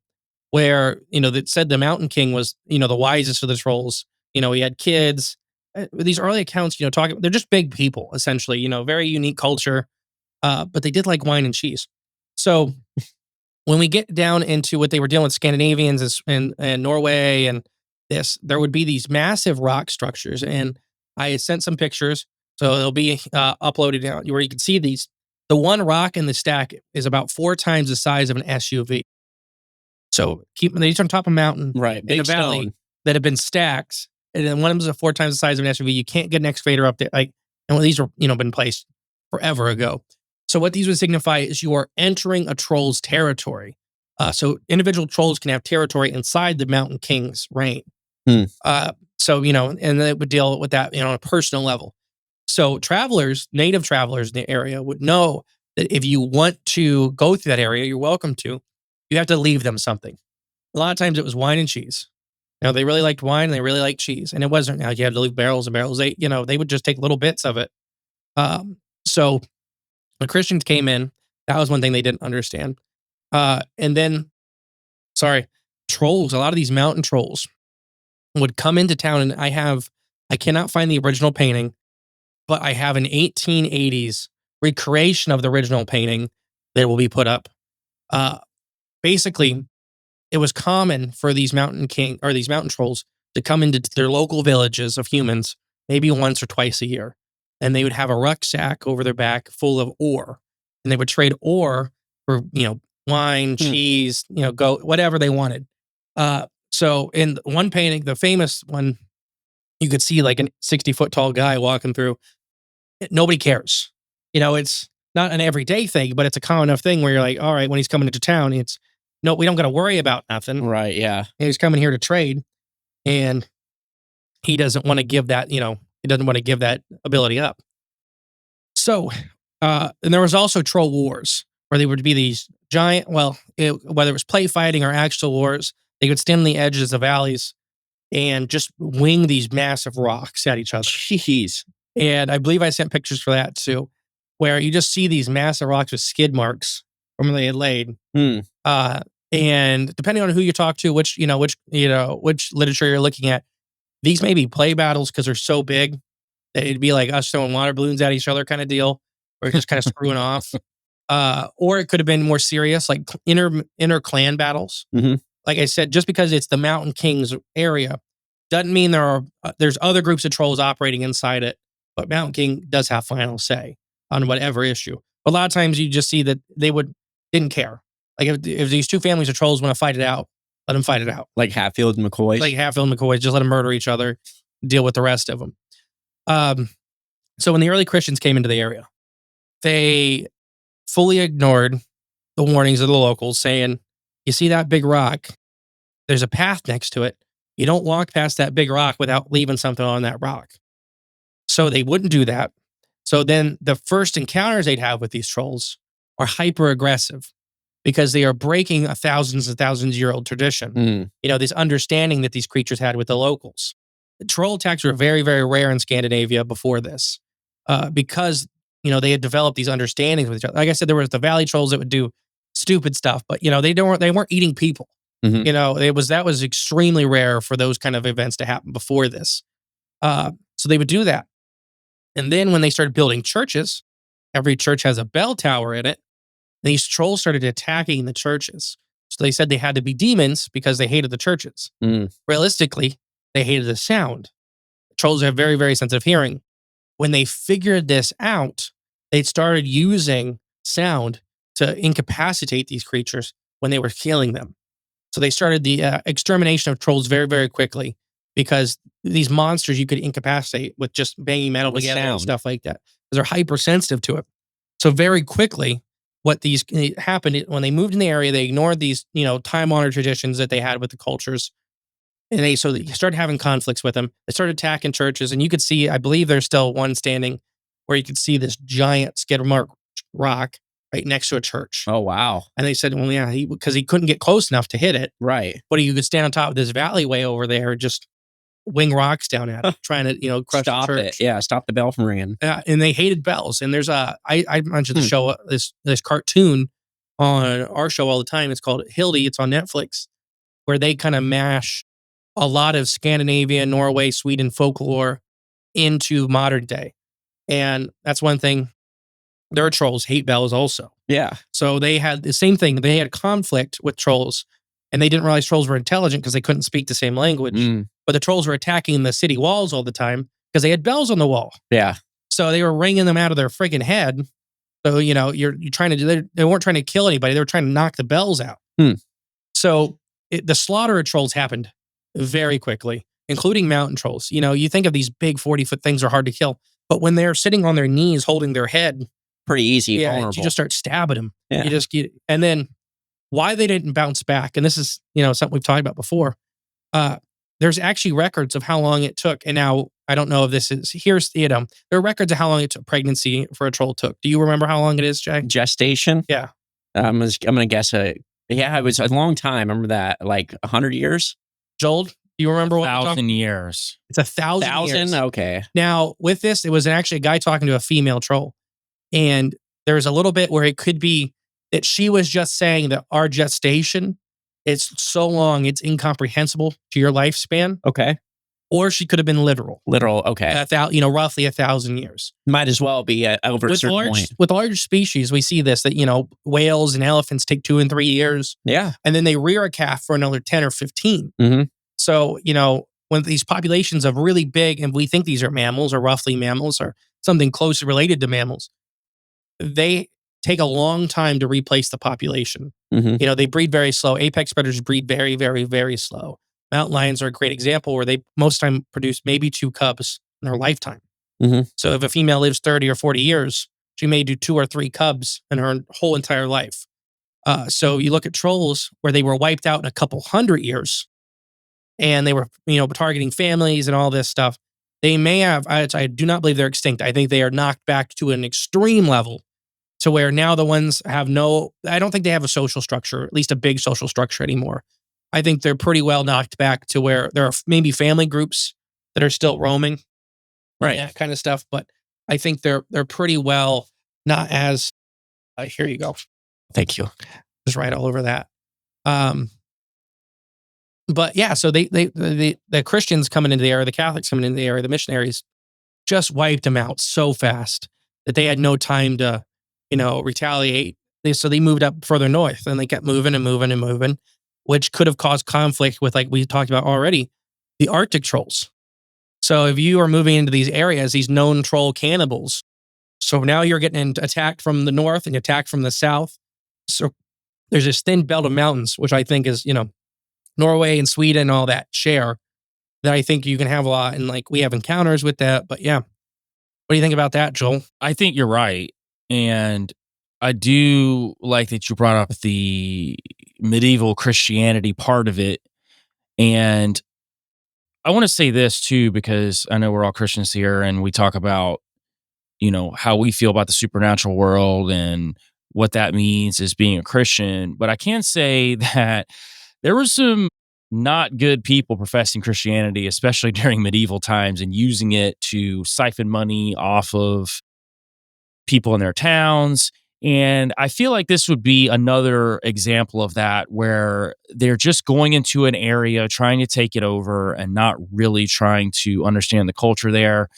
where, that said the mountain king was, the wisest of the trolls. He had kids. These early accounts, they're just big people, essentially, very unique culture. But they did like wine and cheese. So when we get down into what they were dealing with, Scandinavians and Norway and this, there would be these massive rock structures. And I sent some pictures, so they'll be uploaded down where you can see these. The one rock in the stack is about 4 times the size of an SUV. So these are on top of a mountain, Right, in a valley that have been stacked, and then one of them is 4 times the size of an SUV. You can't get an excavator up there, and these are been placed forever ago. So what these would signify is you are entering a troll's territory. So individual trolls can have territory inside the mountain king's reign. So and they would deal with that on a personal level. So native travelers in the area would know that if you want to go through that area, you're welcome to. You have to leave them something. A lot of times it was wine and cheese. They really liked wine and they really liked cheese. And it wasn't now you had to leave barrels and barrels. They would just take little bits of it. So when Christians came in, that was one thing they didn't understand. And then, trolls, a lot of these mountain trolls would come into town, and I cannot find the original painting, but I have an 1880s recreation of the original painting that will be put up. Basically, it was common for these mountain trolls to come into their local villages of humans maybe once or twice a year. And they would have a rucksack over their back full of ore. And they would trade ore for, wine, cheese, goat, whatever they wanted. So in one painting, the famous one you could see like a 60-foot tall guy walking through. Nobody cares. It's not an everyday thing, but it's a common enough thing where you're like, all right, when he's coming into town, we don't got to worry about nothing. Right. Yeah. He's coming here to trade, and he doesn't want to give that, he doesn't want to give that ability up. So, and there was also troll wars where they would be these giant, whether it was play fighting or actual wars, they would stand on the edges of valleys and just wing these massive rocks at each other. Jeez. And I believe I sent pictures for that too, where you just see these massive rocks with skid marks from where they had laid. And depending on who you talk to, which literature you're looking at, these may be play battles because they're so big that it'd be like us throwing water balloons at each other kind of deal, or just kind of screwing off. Or it could have been more serious, like inner clan battles. Mm-hmm. Like I said, just because it's the Mountain King's area doesn't mean there's other groups of trolls operating inside it. But Mountain King does have final say on whatever issue. A lot of times you just see that they didn't care. Like if these two families of trolls want to fight it out, let them fight it out. Like Hatfield and McCoy. Like Hatfield and McCoy, just let them murder each other, deal with the rest of them. So when the early Christians came into the area, they fully ignored the warnings of the locals saying, you see that big rock? There's a path next to it. You don't walk past that big rock without leaving something on that rock. So they wouldn't do that. So then the first encounters they'd have with these trolls are hyper aggressive because they are breaking a thousands and thousands year old tradition. This understanding that these creatures had with the locals. The troll attacks were very, very rare in Scandinavia before this because, they had developed these understandings with each other. Like I said, there was the valley trolls that would do stupid stuff, but, they weren't eating people. Mm-hmm. That was extremely rare for those kind of events to happen before this. So they would do that. And then when they started building churches, every church has a bell tower in it. These trolls started attacking the churches. So they said they had to be demons because they hated the churches. Realistically, they hated the sound. Trolls have very, very sensitive hearing. When they figured this out, they started using sound to incapacitate these creatures when they were killing them. So they started the extermination of trolls very, very quickly because these monsters you could incapacitate with just banging metal together and stuff like that. Because they're hypersensitive to it. So very quickly, what happened when they moved in the area, they ignored these, time-honored traditions that they had with the cultures. And they started having conflicts with them. They started attacking churches. And you could see, I believe there's still one standing where you could see this giant skid mark rock right next to a church. Oh, wow. And they said, well, yeah, because he couldn't get close enough to hit it. Right. But he could stand on top of this alleyway over there and just wing rocks down at it, trying to, crush Stop the church. it. Yeah, stop the bell from ringing. And they hated bells. And there's I mentioned the show, this cartoon on our show all the time. It's called Hildy. It's on Netflix, where they kind of mash a lot of Scandinavian, Norway, Sweden folklore into modern day. And that's one thing. Their trolls hate bells also. Yeah. So they had the same thing. They had a conflict with trolls, and they didn't realize trolls were intelligent because they couldn't speak the same language. But the trolls were attacking the city walls all the time because they had bells on the wall. Yeah. So they were ringing them out of their friggin' head. So, you're trying to do, they weren't trying to kill anybody. They were trying to knock the bells out. So the slaughter of trolls happened very quickly, including mountain trolls. You think of these big 40-foot things are hard to kill, but when they're sitting on their knees holding their head, pretty easy, vulnerable. You just start stabbing them. Yeah. You just get, and then why they didn't bounce back, and this is something we've talked about before. There's actually records of how long it took, and now I don't know if this is there are records of how long it took pregnancy for a troll took. Do you remember how long it is, Jay? Gestation. Yeah, I'm gonna guess it was a long time. I remember that, like 100 years. Joel, do you remember what 1,000 years? It's 1,000 years. Okay. Now with this, it was actually a guy talking to a female troll. And there's a little bit where it could be that she was just saying that our gestation, it's so long, it's incomprehensible to your lifespan. Okay. Or she could have been literal. Okay. Roughly 1,000 years. Might as well be over a certain point. With large species, we see this, that, whales and elephants take 2 and 3 years. Yeah. And then they rear a calf for another 10 or 15. Mm-hmm. So, when these populations of really big, and we think these are mammals or roughly mammals or something closely related to mammals, they take a long time to replace the population. Mm-hmm. They breed very slow. Apex predators breed very, very, very slow. Mountain lions are a great example where they most time produce maybe 2 cubs in their lifetime. Mhm. So if a female lives 30 or 40 years, she may do 2 or 3 cubs in her whole entire life. So you look at trolls where they were wiped out in a couple hundred years, and they were, targeting families and all this stuff. They may have. I do not believe they're extinct. I think they are knocked back to an extreme level, to where now the ones have no. I don't think they have a social structure, at least a big social structure anymore. I think they're pretty well knocked back to where there are maybe family groups that are still roaming, Right. that kind of stuff. But I think they're pretty well not as. Here you go. Thank you. Just right all over that. But yeah, so the Christians coming into the area, the Catholics coming into the area, the missionaries just wiped them out so fast that they had no time to, retaliate. So they moved up further north, and they kept moving and moving and moving, which could have caused conflict with, like we talked about already, the Arctic trolls. So if you are moving into these areas, these known troll cannibals, so now you're getting attacked from the north and attacked from the south. So there's this thin belt of mountains, which I think is, Norway and Sweden and all that share, that I think you can have a lot. And like we have encounters with that. But yeah. What do you think about that, Joel? I think you're right. And I do like that you brought up the medieval Christianity part of it. And I want to say this too, because I know we're all Christians here and we talk about, how we feel about the supernatural world and what that means as being a Christian. But I can say that there were some not good people professing Christianity, especially during medieval times, and using it to siphon money off of people in their towns. And I feel like this would be another example of that, where they're just going into an area, trying to take it over and not really trying to understand the culture there.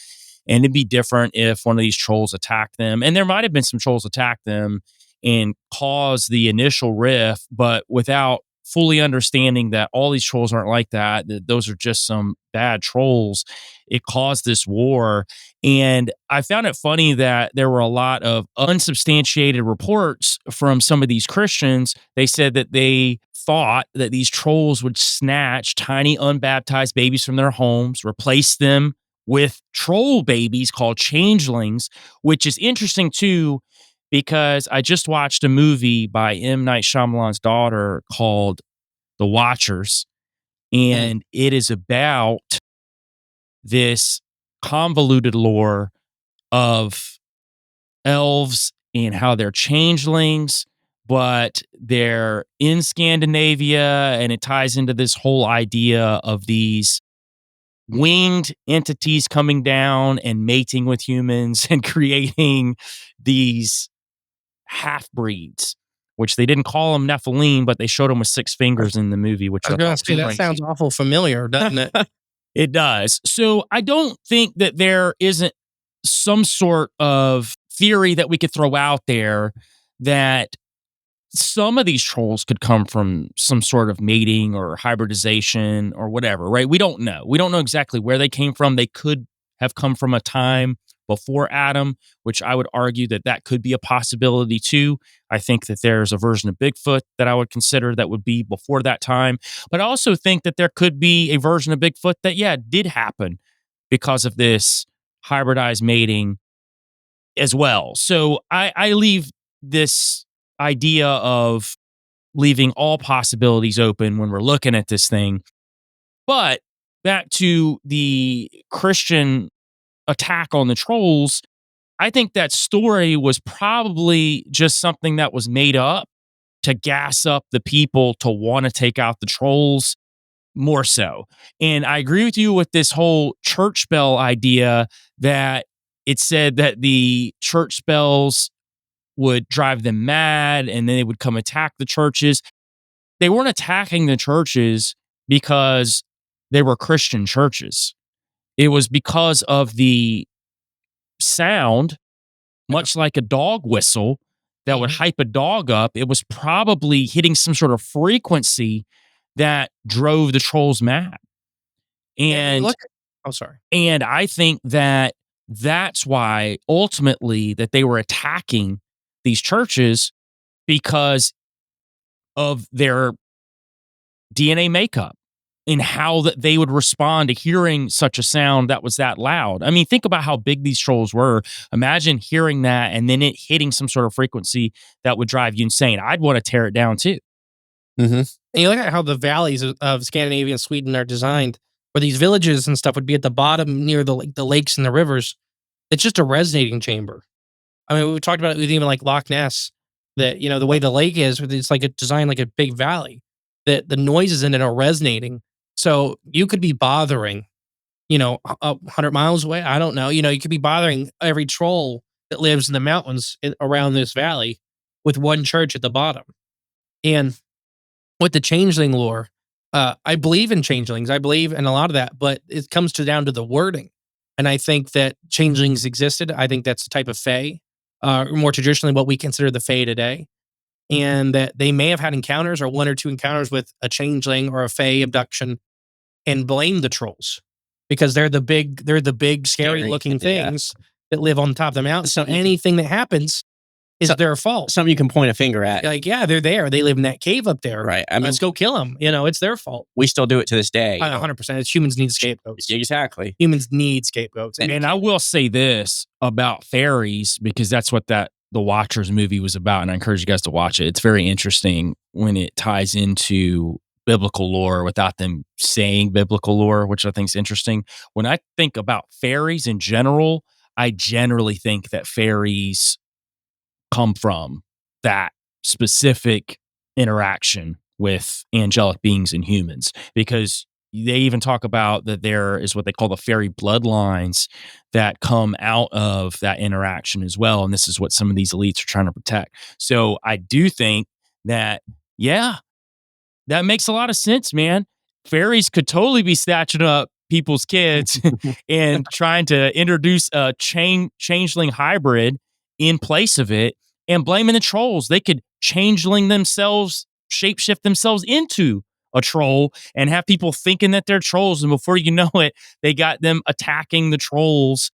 And it'd be different if one of these trolls attacked them. And there might have been some trolls attack them and cause the initial rift, but without fully understanding that all these trolls aren't like that those are just some bad trolls. It caused this war. And I found it funny that there were a lot of unsubstantiated reports from some of these Christians. They said that they thought that these trolls would snatch tiny unbaptized babies from their homes, replace them with troll babies called changelings, which is interesting too, because I just watched a movie by M. Night Shyamalan's daughter called The Watchers, and it is about this convoluted lore of elves and how they're changelings, but they're in Scandinavia, and it ties into this whole idea of these winged entities coming down and mating with humans and creating these half breeds, which they didn't call them Nephilim, but they showed them with 6 fingers in the movie. Which I was going to say, that sounds awful familiar, doesn't it? It does. So I don't think that there isn't some sort of theory that we could throw out there that some of these trolls could come from some sort of mating or hybridization or whatever, right? We don't know. We don't know exactly where they came from. They could have come from a time before Adam, which I would argue that that could be a possibility too. I think that there's a version of Bigfoot that I would consider that would be before that time. But I also think that there could be a version of Bigfoot that, yeah, did happen because of this hybridized mating as well. So I leave this idea of leaving all possibilities open when we're looking at this thing. But back to the Christian attack on the trolls, I think that story was probably just something that was made up to gas up the people to want to take out the trolls more so. And I agree with you with this whole church bell idea, that it said that the church bells would drive them mad and then they would come attack the churches. They weren't attacking the churches because they were Christian churches. It was because of the sound, much like a dog whistle that would hype a dog up. It was probably hitting some sort of frequency that drove the trolls mad. And and I think that that's why ultimately that they were attacking these churches, because of their DNA makeup. in how that they would respond to hearing such a sound that was that loud. I mean, think about how big these trolls were. Imagine hearing that and then it hitting some sort of frequency that would drive you insane. I'd want to tear it down too. And you look at how the valleys of Scandinavian Sweden are designed, where these villages and stuff would be at the bottom near the lakes and the rivers. It's just a resonating chamber. I mean, we talked about it with even like Loch Ness, that, the way the lake is, it's like it's designed like a big valley, that the noises in it are resonating. So you could be bothering, 100 miles away. I don't know. You could be bothering every troll that lives in the mountains around this valley with one church at the bottom. And with the changeling lore, I believe in changelings. I believe in a lot of that, but it comes down to the wording. And I think that changelings existed. I think that's the type of fae, more traditionally what we consider the fae today. And that they may have had encounters or one or two encounters with a changeling or a fae abduction and blame the trolls because they're the big scary looking things that live on top of the mountain. So anything that happens is their fault. Something you can point a finger at. Like, yeah, they're there. They live in that cave up there. Right. I mean, let's go kill them. It's their fault. We still do it to this day. 100%. It's humans need scapegoats. Exactly. Humans need scapegoats. And I will say this about fairies, because that's what the Watchers movie was about, and I encourage you guys to watch it. It's very interesting when it ties into biblical lore without them saying biblical lore, which I think is interesting. When I think about fairies in general, I generally think that fairies come from that specific interaction with angelic beings and humans, because they even talk about that there is what they call the fairy bloodlines that come out of that interaction as well. And this is what some of these elites are trying to protect. So I do think that, yeah, that makes a lot of sense, man. Fairies could totally be snatching up people's kids and trying to introduce a changeling hybrid in place of it and blaming the trolls. They could changeling themselves, shapeshift themselves into a troll and have people thinking that they're trolls. And before you know it, they got them attacking the trolls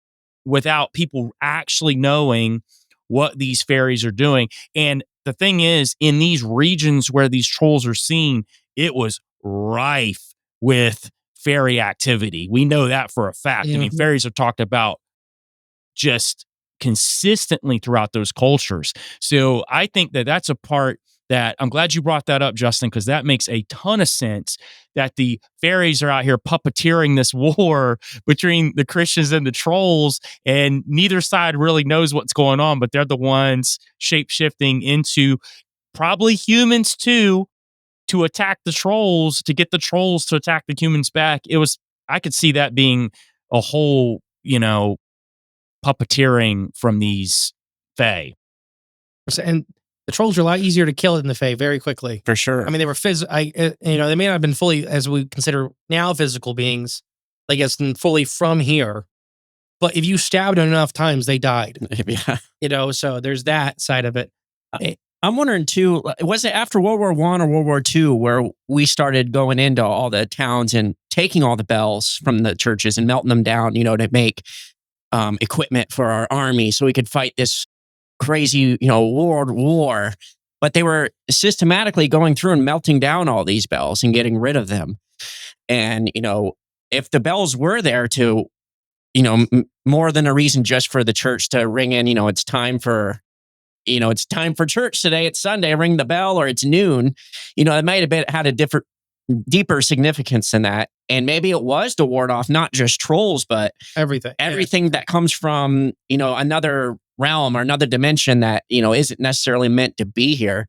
without people actually knowing what these fairies are doing. And the thing is, in these regions where these trolls are seen, it was rife with fairy activity. We know that for a fact. I mean, fairies are talked about just consistently throughout those cultures. So I think that that's a part that I'm glad you brought that up, Justin, because that makes a ton of sense that the fairies are out here puppeteering this war between the Christians and the trolls, and neither side really knows what's going on, but they're the ones shape-shifting into probably humans too, to attack the trolls, to get the trolls to attack the humans back. I could see that being a whole, puppeteering from these fae. And the trolls are a lot easier to kill than the fae very quickly. For sure. I mean, they were they may not have been fully, as we consider now, physical beings, like as in fully from here. But if you stabbed them enough times, they died. Yeah. So there's that side of it. I'm wondering too, was it after World War I or World War II where we started going into all the towns and taking all the bells from the churches and melting them down, to make equipment for our army so we could fight this crazy, world war? But they were systematically going through and melting down all these bells and getting rid of them. And, if the bells were there to, more than a reason just for the church to ring in, it's time for church today. It's Sunday. Ring the bell, or it's noon. It might have had a deeper significance than that. And maybe it was to ward off not just trolls, but everything that comes from, another realm or another dimension that, isn't necessarily meant to be here.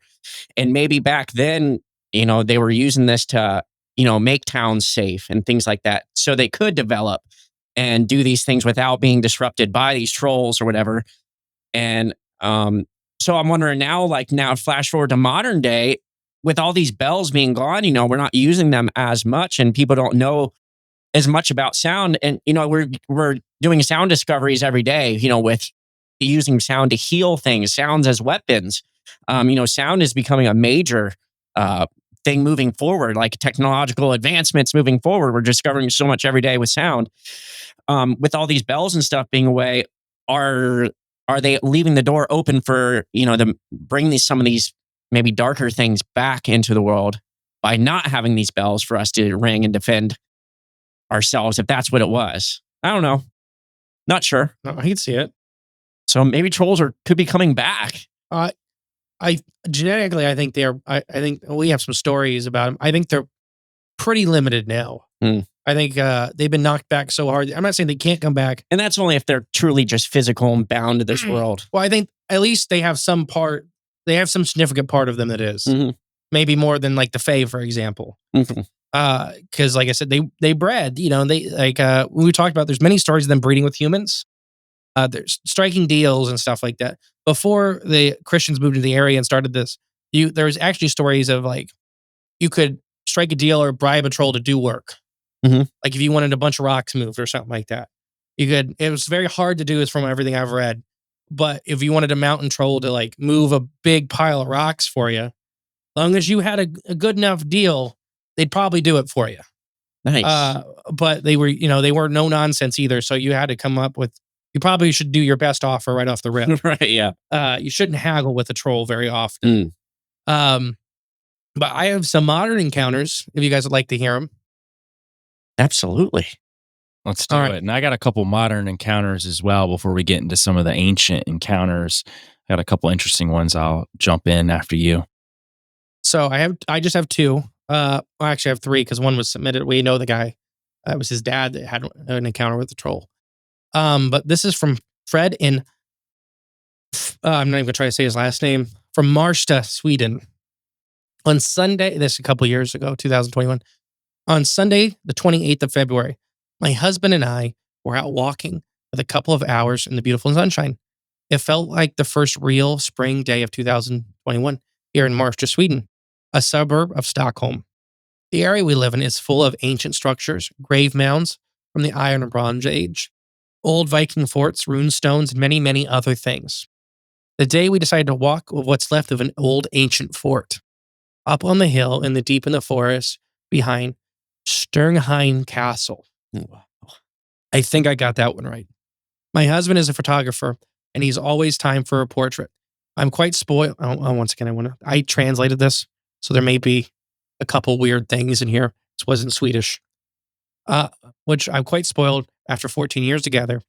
And maybe back then, they were using this to, make towns safe and things like that. So they could develop and do these things without being disrupted by these trolls or whatever. And, so I'm wondering now flash forward to modern day, with all these bells being gone, we're not using them as much, and people don't know as much about sound. And, we're doing sound discoveries every day, with using sound to heal things, sounds as weapons. Sound is becoming a major thing moving forward, like technological advancements moving forward. We're discovering so much every day with sound. With all these bells and stuff being away, are they leaving the door open for, to bring some of these maybe darker things back into the world? by not having these bells for us to ring and defend ourselves if that's what it was. I don't know. Not sure. No, I can see it. So maybe trolls could be coming back. I genetically, I think they're. I think we have some stories about them. I think they're pretty limited now. I think they've been knocked back so hard. I'm not saying they can't come back. And that's only if they're truly just physical and bound to this world. Well, I think at least they have some part. They have some significant part of them that is maybe more than like the Fae, for example. Because like I said, they bred. They like when we talked about. There's many stories of them breeding with humans. There's striking deals and stuff like that. Before the Christians moved into the area and started this, there's actually stories of like you could strike a deal or bribe a troll to do work. Like if you wanted a bunch of rocks moved or something like that, you could. It was very hard to do, is from everything I've read. But if you wanted a mountain troll to like move a big pile of rocks for you, as long as you had a good enough deal, they'd probably do it for you. Nice. But they were, they were no nonsense either. So you had to come up with. You probably should do your best offer right off the rip. Right, yeah. You shouldn't haggle with a troll very often. But I have some modern encounters, if you guys would like to hear them. Absolutely. Let's do it. And I got a couple modern encounters as well before we get into some of the ancient encounters. I got a couple interesting ones. I'll jump in after you. So I just have two. Well, actually I have three because one was submitted. We know the guy. It was his dad that had an encounter with the troll. But this is from Fred in, I'm not even going to try to say his last name, from Marsta, Sweden. On Sunday, this is a couple years ago, 2021. On Sunday, the 28th of February, my husband and I were out walking with a couple of hours in the beautiful sunshine. It felt like the first real spring day of 2021 here in Marsta, Sweden, a suburb of Stockholm. The area we live in is full of ancient structures, grave mounds from the Iron and Bronze Age, old Viking forts, rune stones, and many, many other things. The day we decided to walk with what's left of an old ancient fort. Up on the hill deep in the forest behind Sternheim Castle. I think I got that one right. My husband is a photographer, and he's always time for a portrait. I'm quite spoiled. Once again, I translated this, so there may be a couple weird things in here. This wasn't Swedish. Which I'm quite spoiled after 14 years together.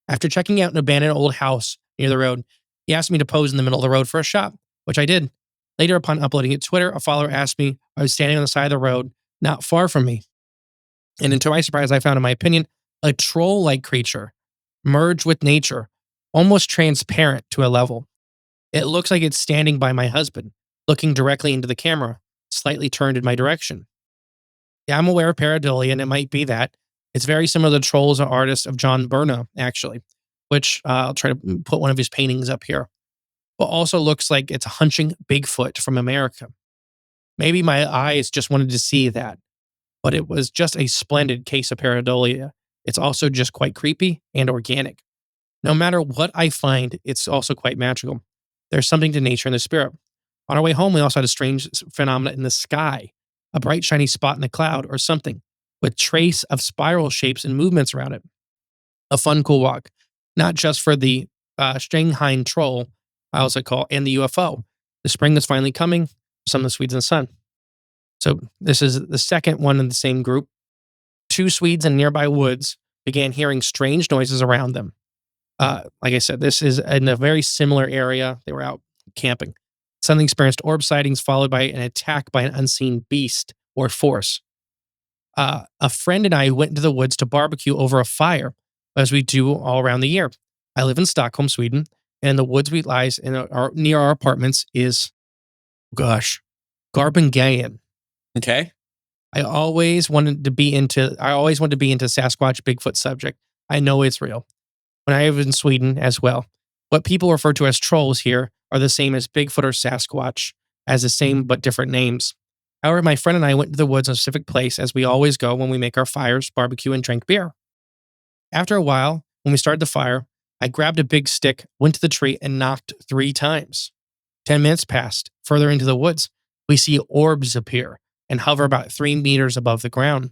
After checking out an abandoned old house near the road, he asked me to pose in the middle of the road for a shot, which I did. Later, upon uploading it to Twitter, a follower asked me I was standing on the side of the road, not far from me. And to my surprise, I found, in my opinion, a troll-like creature, merged with nature, almost transparent to a level. It looks like it's standing by my husband, looking directly into the camera, slightly turned in my direction. Yeah, I'm aware of pareidolia, and it might be that. It's very similar to the trolls and artists of John Berna, actually, which I'll try to put one of his paintings up here. But also looks like it's a hunching Bigfoot from America. Maybe my eyes just wanted to see that, but it was just a splendid case of pareidolia. It's also just quite creepy and organic. No matter what I find, it's also quite magical. There's something to nature and the spirit. On our way home, we also had a strange phenomena in the sky, a bright shiny spot in the cloud or something, with trace of spiral shapes and movements around it. A fun, cool walk, not just for the Stringheim troll, I also call, and the UFO. The spring is finally coming, some of the Swedes in the sun. So this is the second one in the same group. Two Swedes in nearby woods began hearing strange noises around them. Like I said, this is in a very similar area. They were out camping. Suddenly experienced orb sightings followed by an attack by an unseen beast or force. A friend and I went into the woods to barbecue over a fire, as we do all around the year. I live in Stockholm, Sweden, and the woods we lies near our apartments is, Garbangayan. Okay. I always wanted to be into Sasquatch Bigfoot subject. I know it's real. When I was in Sweden as well, what people refer to as trolls here are the same as Bigfoot or Sasquatch, as the same but different names. However, my friend and I went to the woods in a specific place, as we always go when we make our fires, barbecue, and drink beer. After a while, when we started the fire, I grabbed a big stick, went to the tree, and knocked 3 times. 10 minutes passed. Further into the woods, we see orbs appear and hover about 3 meters above the ground.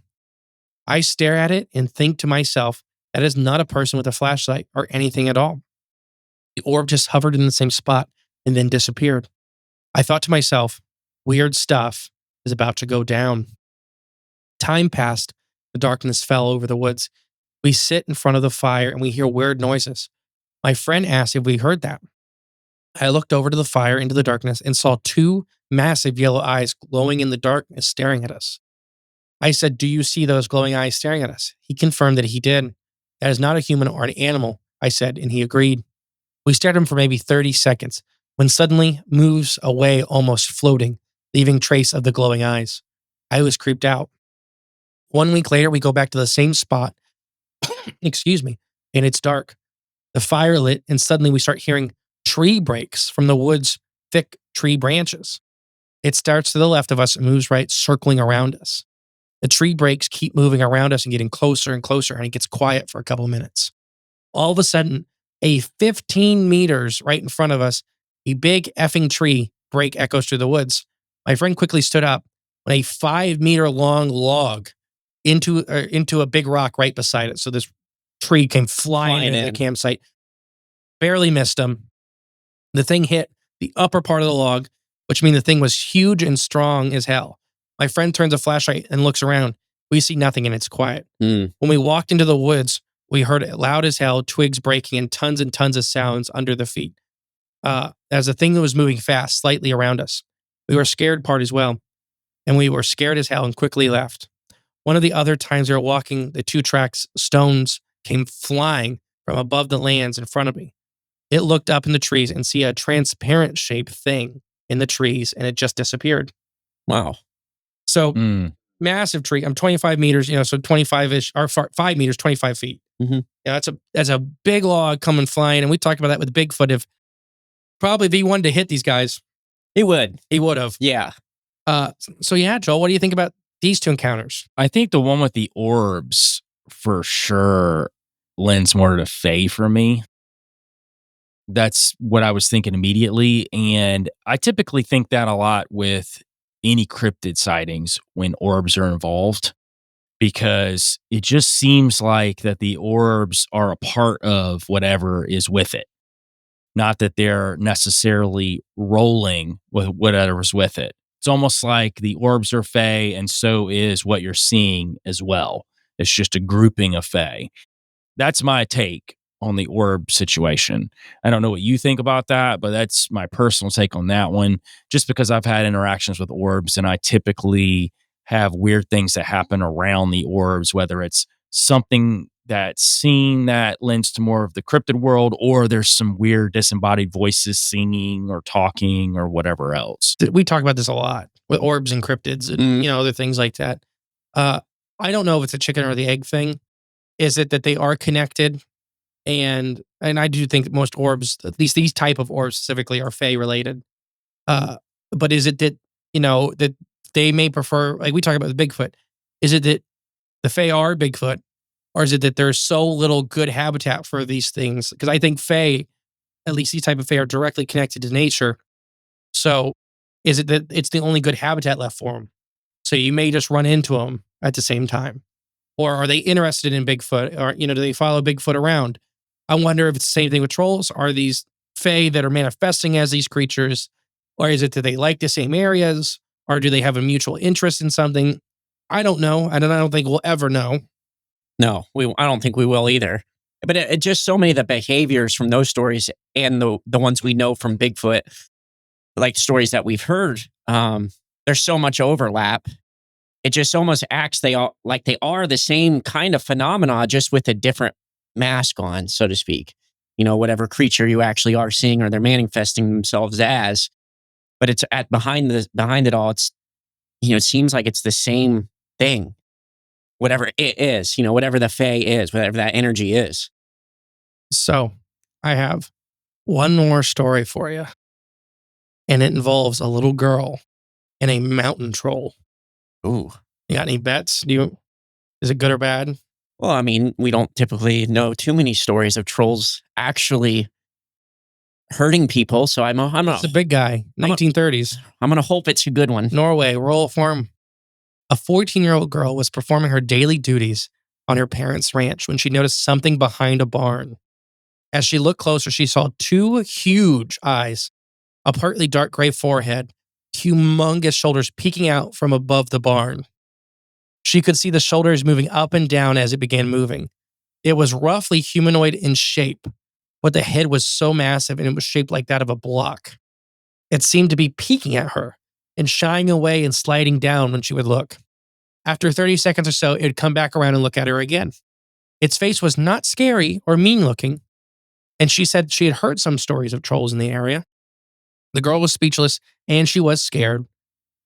I stare at it and think to myself, that is not a person with a flashlight or anything at all. The orb just hovered in the same spot and then disappeared. I thought to myself, weird stuff, is about to go down. Time passed. The darkness fell over the woods. We sit in front of the fire and we hear weird noises. My friend asked if we heard that. I looked over to the fire into the darkness and saw two massive yellow eyes glowing in the darkness staring at us. I said, "Do you see those glowing eyes staring at us?" He confirmed that he did. "That is not a human or an animal," I said, and he agreed. We stared at him for maybe 30 seconds when suddenly moves away, almost floating, leaving trace of the glowing eyes. I was creeped out. 1 week later, we go back to the same spot, excuse me, and it's dark. The fire lit, and suddenly we start hearing tree breaks from the wood's thick tree branches. It starts to the left of us and moves right, circling around us. The tree breaks keep moving around us and getting closer and closer, and it gets quiet for a couple minutes. All of a sudden, a 15 meters right in front of us, a big effing tree break echoes through the woods. My friend quickly stood up when a 5 meter long log into a big rock right beside it. So this tree came flying into the campsite. Barely missed him. The thing hit the upper part of the log, which means the thing was huge and strong as hell. My friend turns a flashlight and looks around. We see nothing and it's quiet. When we walked into the woods, we heard it loud as hell, twigs breaking and tons of sounds under the feet. As the thing was moving fast, slightly around us. We were scared part as well. And we were scared as hell and quickly left. One of the other times we were walking the 2 tracks, stones came flying from above the lands in front of me. It looked up in the trees and see a transparent shaped thing in the trees, and it just disappeared. Wow. So massive tree. I'm 25 meters, so 25-ish, or 5 meters, 25 feet. That's a big log coming flying. And we talked about that with Bigfoot. If he wanted to hit these guys, He would. he would have. Yeah. So yeah, Joel, what do you think about these 2 encounters? I think the one with the orbs for sure lends more to Fae for me. That's what I was thinking immediately. And I typically think that a lot with any cryptid sightings when orbs are involved, because it just seems like that the orbs are a part of whatever is with it. Not that they're necessarily rolling with whatever's with it. It's almost like the orbs are Fae, and so is what you're seeing as well. It's just a grouping of Fae. That's my take on the orb situation. I don't know what you think about that, but that's my personal take on that one, just because I've had interactions with orbs and I typically have weird things that happen around the orbs, whether it's something that's seen that lends to more of the cryptid world, or there's some weird disembodied voices singing or talking or whatever else. We talk about this a lot with orbs and cryptids and other things like that. I don't know if it's a chicken or the egg thing. Is it that they are connected? And I do think that most orbs, at least these type of orbs specifically, are Fae related. But is it that, that they may prefer, like we talk about with Bigfoot, is it that the Fae are Bigfoot, or is it that there's so little good habitat for these things? Because I think Fae, at least these type of Fae, are directly connected to nature. So is it that it's the only good habitat left for them? So you may just run into them at the same time. Or are they interested in Bigfoot? Or, do they follow Bigfoot around? I wonder if it's the same thing with trolls. Are these Fae that are manifesting as these creatures? Or is it that they like the same areas? Or do they have a mutual interest in something? I don't know. I don't think we'll ever know. No, I don't think we will either. But it just so many of the behaviors from those stories and the ones we know from Bigfoot, like stories that we've heard, there's so much overlap. It just almost acts they are the same kind of phenomena, just with a different mask on, so to speak. Whatever creature you actually are seeing or they're manifesting themselves as. But it's behind it all. It's it seems like it's the same thing. Whatever it is, whatever the Fae is, whatever that energy is. So I have one more story for you. And it involves a little girl and a mountain troll. Ooh. You got any bets? Is it good or bad? Well, I mean, we don't typically know too many stories of trolls actually hurting people. So It's a big guy, 1930s. I'm going to hope it's a good one. Norway, rural farm. A 14-year-old girl was performing her daily duties on her parents' ranch when she noticed something behind a barn. As she looked closer, she saw 2 huge eyes, a partly dark gray forehead, humongous shoulders peeking out from above the barn. She could see the shoulders moving up and down as it began moving. It was roughly humanoid in shape, but the head was so massive and it was shaped like that of a block. It seemed to be peeking at her and shying away and sliding down when she would look. After 30 seconds or so, it would come back around and look at her again. Its face was not scary or mean looking, and she said she had heard some stories of trolls in the area. The girl was speechless and she was scared.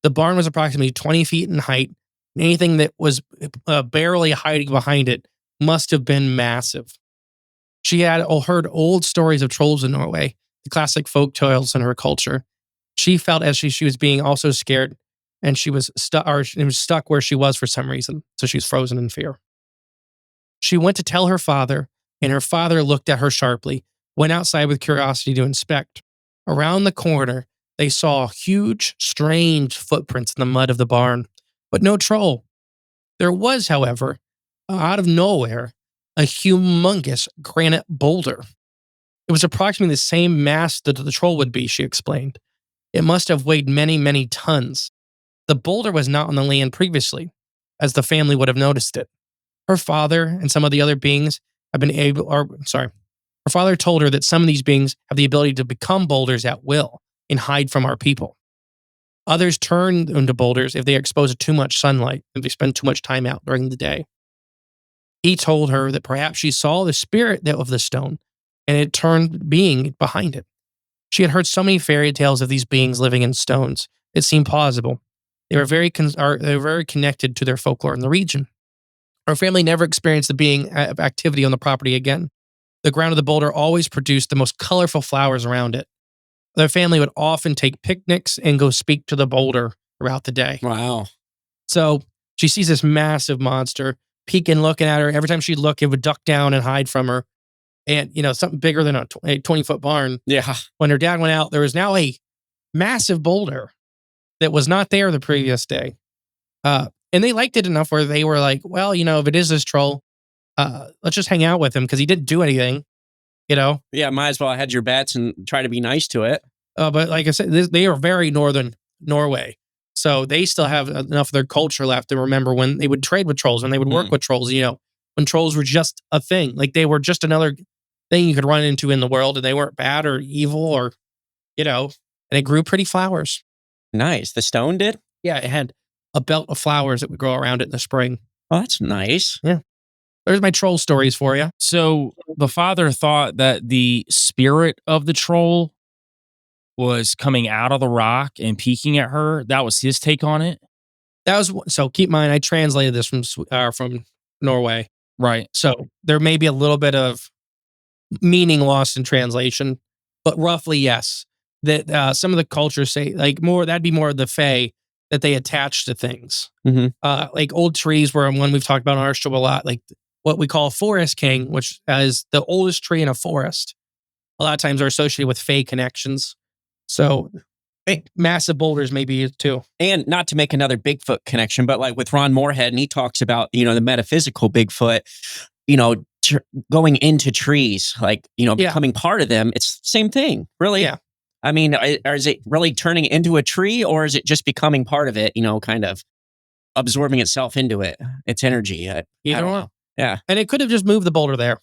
The barn was approximately 20 feet in height. Anything that was barely hiding behind it must have been massive. She had heard old stories of trolls in Norway, the classic folk tales in her culture. She felt as she was being also scared, and she was stuck where she was for some reason, so she was frozen in fear. She went to tell her father, and her father looked at her sharply, went outside with curiosity to inspect. Around the corner, they saw huge, strange footprints in the mud of the barn, but no troll. There was, however, out of nowhere, a humongous granite boulder. It was approximately the same mass that the troll would be, she explained. It must have weighed many, many tons. The boulder was not on the land previously, as the family would have noticed it. Her father and some of the other beings her father told her that some of these beings have the ability to become boulders at will and hide from our people. Others turn into boulders if they are exposed to too much sunlight, if they spend too much time out during the day. He told her that perhaps she saw the spirit of the stone and it turned being behind it. She had heard so many fairy tales of these beings living in stones. It seemed plausible. They were very connected to their folklore in the region. Her family never experienced the being of activity on the property again. The ground of the boulder always produced the most colorful flowers around it. Their family would often take picnics and go speak to the boulder throughout the day. Wow. So she sees this massive monster peeking, looking at her. Every time she'd look, it would duck down and hide from her. And, something bigger than a 20-foot barn. Yeah. When her dad went out, there was now a massive boulder that was not there the previous day. And they liked it enough where they were like, well, if it is this troll, let's just hang out with him because he didn't do anything, Yeah, might as well hedge your bets and try to be nice to it. But like I said, they are very northern Norway. So they still have enough of their culture left to remember when they would trade with trolls, when they would work with trolls, when trolls were just a thing. Like they were just another thing you could run into in the world, and they weren't bad or evil or, and it grew pretty flowers. Nice. The stone did? Yeah, it had a belt of flowers that would grow around it in the spring. Oh, that's nice. Yeah. There's my troll stories for you. So the father thought that the spirit of the troll was coming out of the rock and peeking at her. That was his take on it. So keep in mind, I translated this from Norway. Right. So there may be a little bit of meaning lost in translation, but roughly, yes. That some of the cultures say that'd be more of the fae that they attach to things. Mm-hmm. Like old trees were one we've talked about on our show a lot, like what we call a forest king, which is the oldest tree in a forest. A lot of times are associated with fae connections. So massive boulders may be too. And not to make another Bigfoot connection, but like with Ron Moorhead, and he talks about, the metaphysical Bigfoot, going into trees, becoming part of them. It's the same thing, really. Yeah. I mean, is it really turning into a tree, or is it just becoming part of it, kind of absorbing itself into it, its energy? I don't know. Yeah. And it could have just moved the boulder there.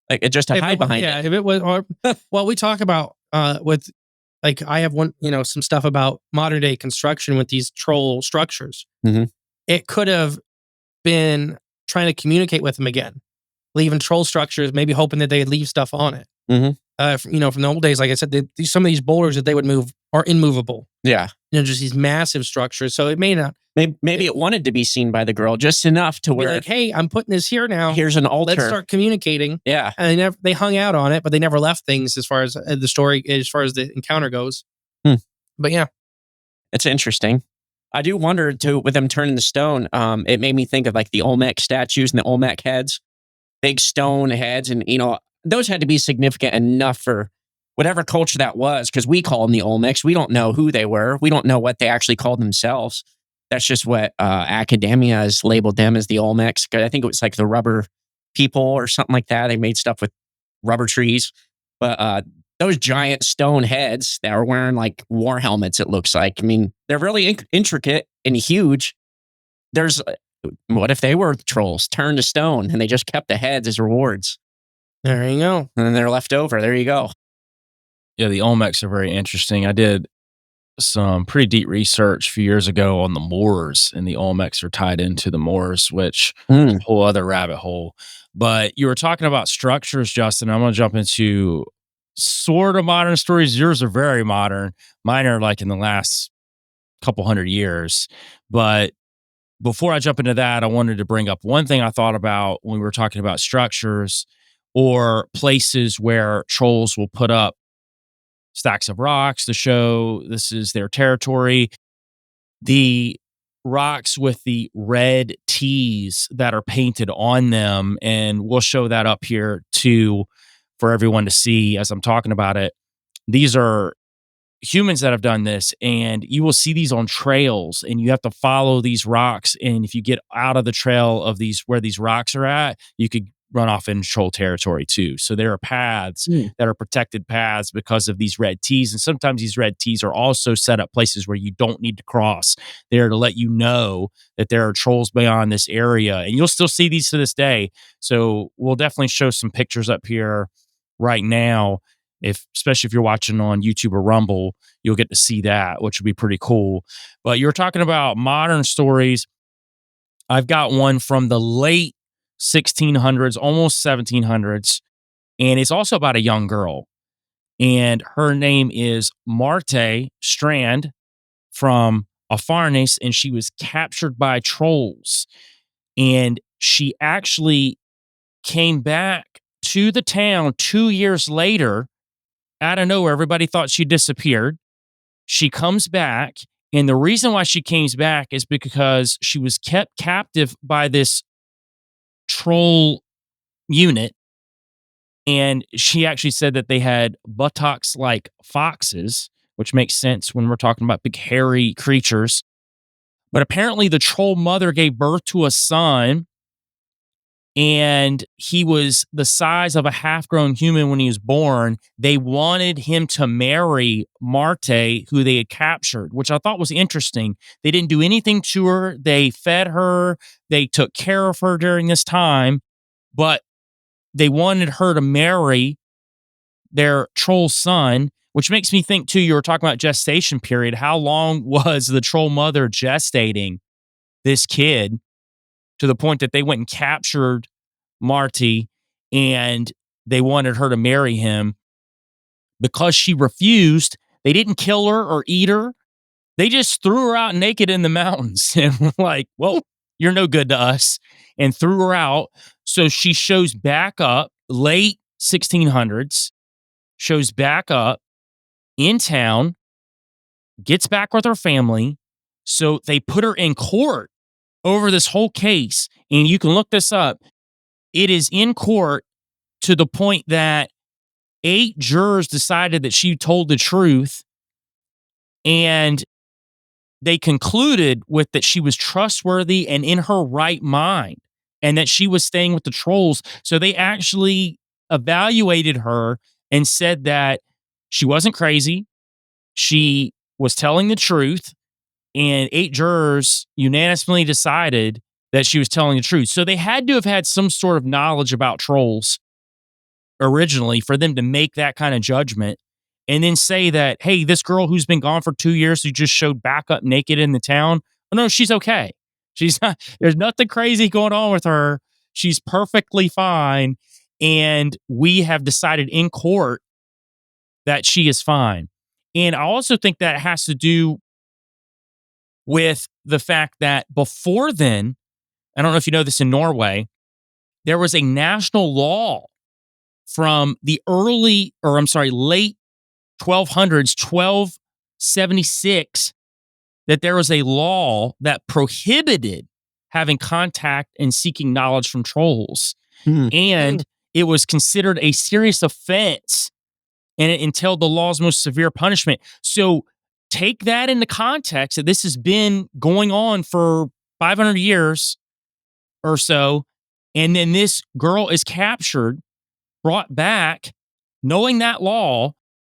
Like just to hide behind it. Yeah, if it was, well, we talk about with, I have one, some stuff about modern day construction with these troll structures. Mm-hmm. It could have been trying to communicate with them again, leaving troll structures, maybe hoping that they'd leave stuff on it. Mm-hmm. From the old days, like I said, some of these boulders that they would move are immovable. Yeah. Just these massive structures. So it may not. Maybe it wanted to be seen by the girl just enough to where, like, hey, I'm putting this here now. Here's an altar. Let's start communicating. Yeah. And they hung out on it, but they never left things as far as the story, as far as the encounter goes. But yeah. It's interesting. I do wonder too, with them turning the stone, it made me think of like the Olmec statues and the Olmec heads, big stone heads. And, those had to be significant enough for whatever culture that was, because we call them the Olmecs. We don't know who they were. We don't know what they actually called themselves. That's just what academia has labeled them as, the Olmecs. I think it was like the rubber people or something like that. They made stuff with rubber trees. But those giant stone heads that are wearing like war helmets, it looks like. I mean, they're really intricate and huge. There's, what if they were trolls turned to stone and they just kept the heads as rewards? There you go. And then they're left over. There you go. Yeah, the Olmecs are very interesting. I did some pretty deep research a few years ago on the Moors, and the Olmecs are tied into the Moors, which is a whole other rabbit hole. But you were talking about structures, Justin. I'm going to jump into sort of modern stories. Yours are very modern. Mine are like in the last couple hundred years. But before I jump into that, I wanted to bring up one thing I thought about when we were talking about structures or places where trolls will put up stacks of rocks to show this is their territory. The rocks with the red T's that are painted on them, and we'll show that up here too for everyone to see as I'm talking about it. These are humans that have done this, and you will see these on trails, and you have to follow these rocks. And if you get out of the trail of these where these rocks are at, you could run off in troll territory too. So there are paths that are protected paths because of these red T's. And sometimes these red T's are also set up places where you don't need to cross. They're to let you know that there are trolls beyond this area. And you'll still see these to this day. So we'll definitely show some pictures up here right now. Especially if you're watching on YouTube or Rumble, you'll get to see that, which would be pretty cool. But you're talking about modern stories. I've got one from the late 1600s, almost 1700s, and it's also about a young girl. And her name is Marte Strand from Afarnes, and she was captured by trolls. And she actually came back to the town 2 years later. Out of nowhere, everybody thought she disappeared. She comes back, and the reason why she came back is because she was kept captive by this troll unit, and she actually said that they had buttocks like foxes, which makes sense when we're talking about big hairy creatures. But apparently the troll mother gave birth to a son, and he was the size of a half-grown human when he was born. They wanted him to marry Marte, who they had captured, which I thought was interesting. They didn't do anything to her. They fed her. They took care of her during this time, but they wanted her to marry their troll son, which makes me think, too, you were talking about gestation period. How long was the troll mother gestating this kid to the point that they went and captured Marty and they wanted her to marry him? Because she refused, they didn't kill her or eat her. They just threw her out naked in the mountains and were like, well, you're no good to us, and threw her out. So she shows back up, late 1600s, shows back up in town, gets back with her family. So they put her in court over this whole case. And you can look this up. It is in court to the point that 8 jurors decided that she told the truth. And they concluded with that she was trustworthy and in her right mind, and that she was staying with the trolls. So they actually evaluated her and said that she wasn't crazy. She was telling the truth, and 8 jurors unanimously decided that she was telling the truth. So they had to have had some sort of knowledge about trolls originally for them to make that kind of judgment and then say that, hey, this girl who's been gone for 2 years, who just showed back up naked in the town, oh no, she's okay. She's not, there's nothing crazy going on with her. She's perfectly fine. And we have decided in court that she is fine. And I also think that has to do with the fact that before then, I don't know if you know this in Norway, there was a national law from the late 1200s, 1276, that there was a law that prohibited having contact and seeking knowledge from trolls. And it was considered a serious offense, and it entailed the law's most severe punishment. So take that into context that this has been going on for 500 years or so. And then this girl is captured, brought back, knowing that law,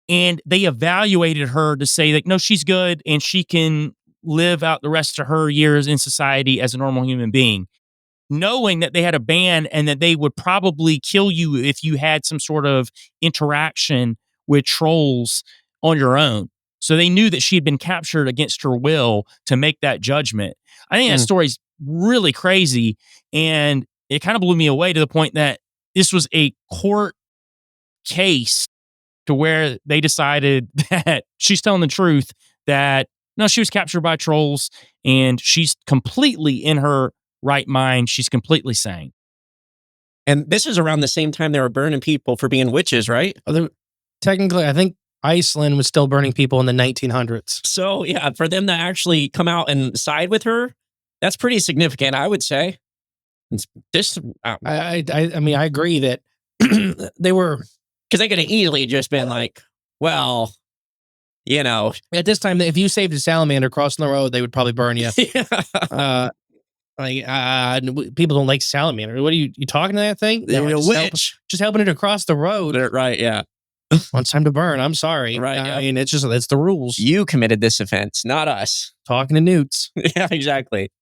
And they evaluated her to say like, no, she's good and she can live out the rest of her years in society as a normal human being, knowing that they had a ban and that they would probably kill you if you had some sort of interaction with trolls on your own. So they knew that she had been captured against her will to make that judgment. I think that story's really crazy. And it kind of blew me away to the point that this was a court case to where they decided that she's telling the truth, that no, she was captured by trolls and she's completely in her right mind. She's completely sane. And this is around the same time they were burning people for being witches, right? Technically, I think Iceland was still burning people in the 1900s. So, yeah, for them to actually come out and side with her, that's pretty significant, I would say. I mean, I agree that they were... Because they could have easily just been like, well, you know. At this time, if you saved a salamander crossing the road, they would probably burn you. People don't like salamander. What are you talking to that thing? They're a witch. Just helping it across the road. Right, yeah. Well, it's time to burn. I'm sorry. Right. I mean, it's the rules. You committed this offense, not us. Talking to newts. Yeah, exactly.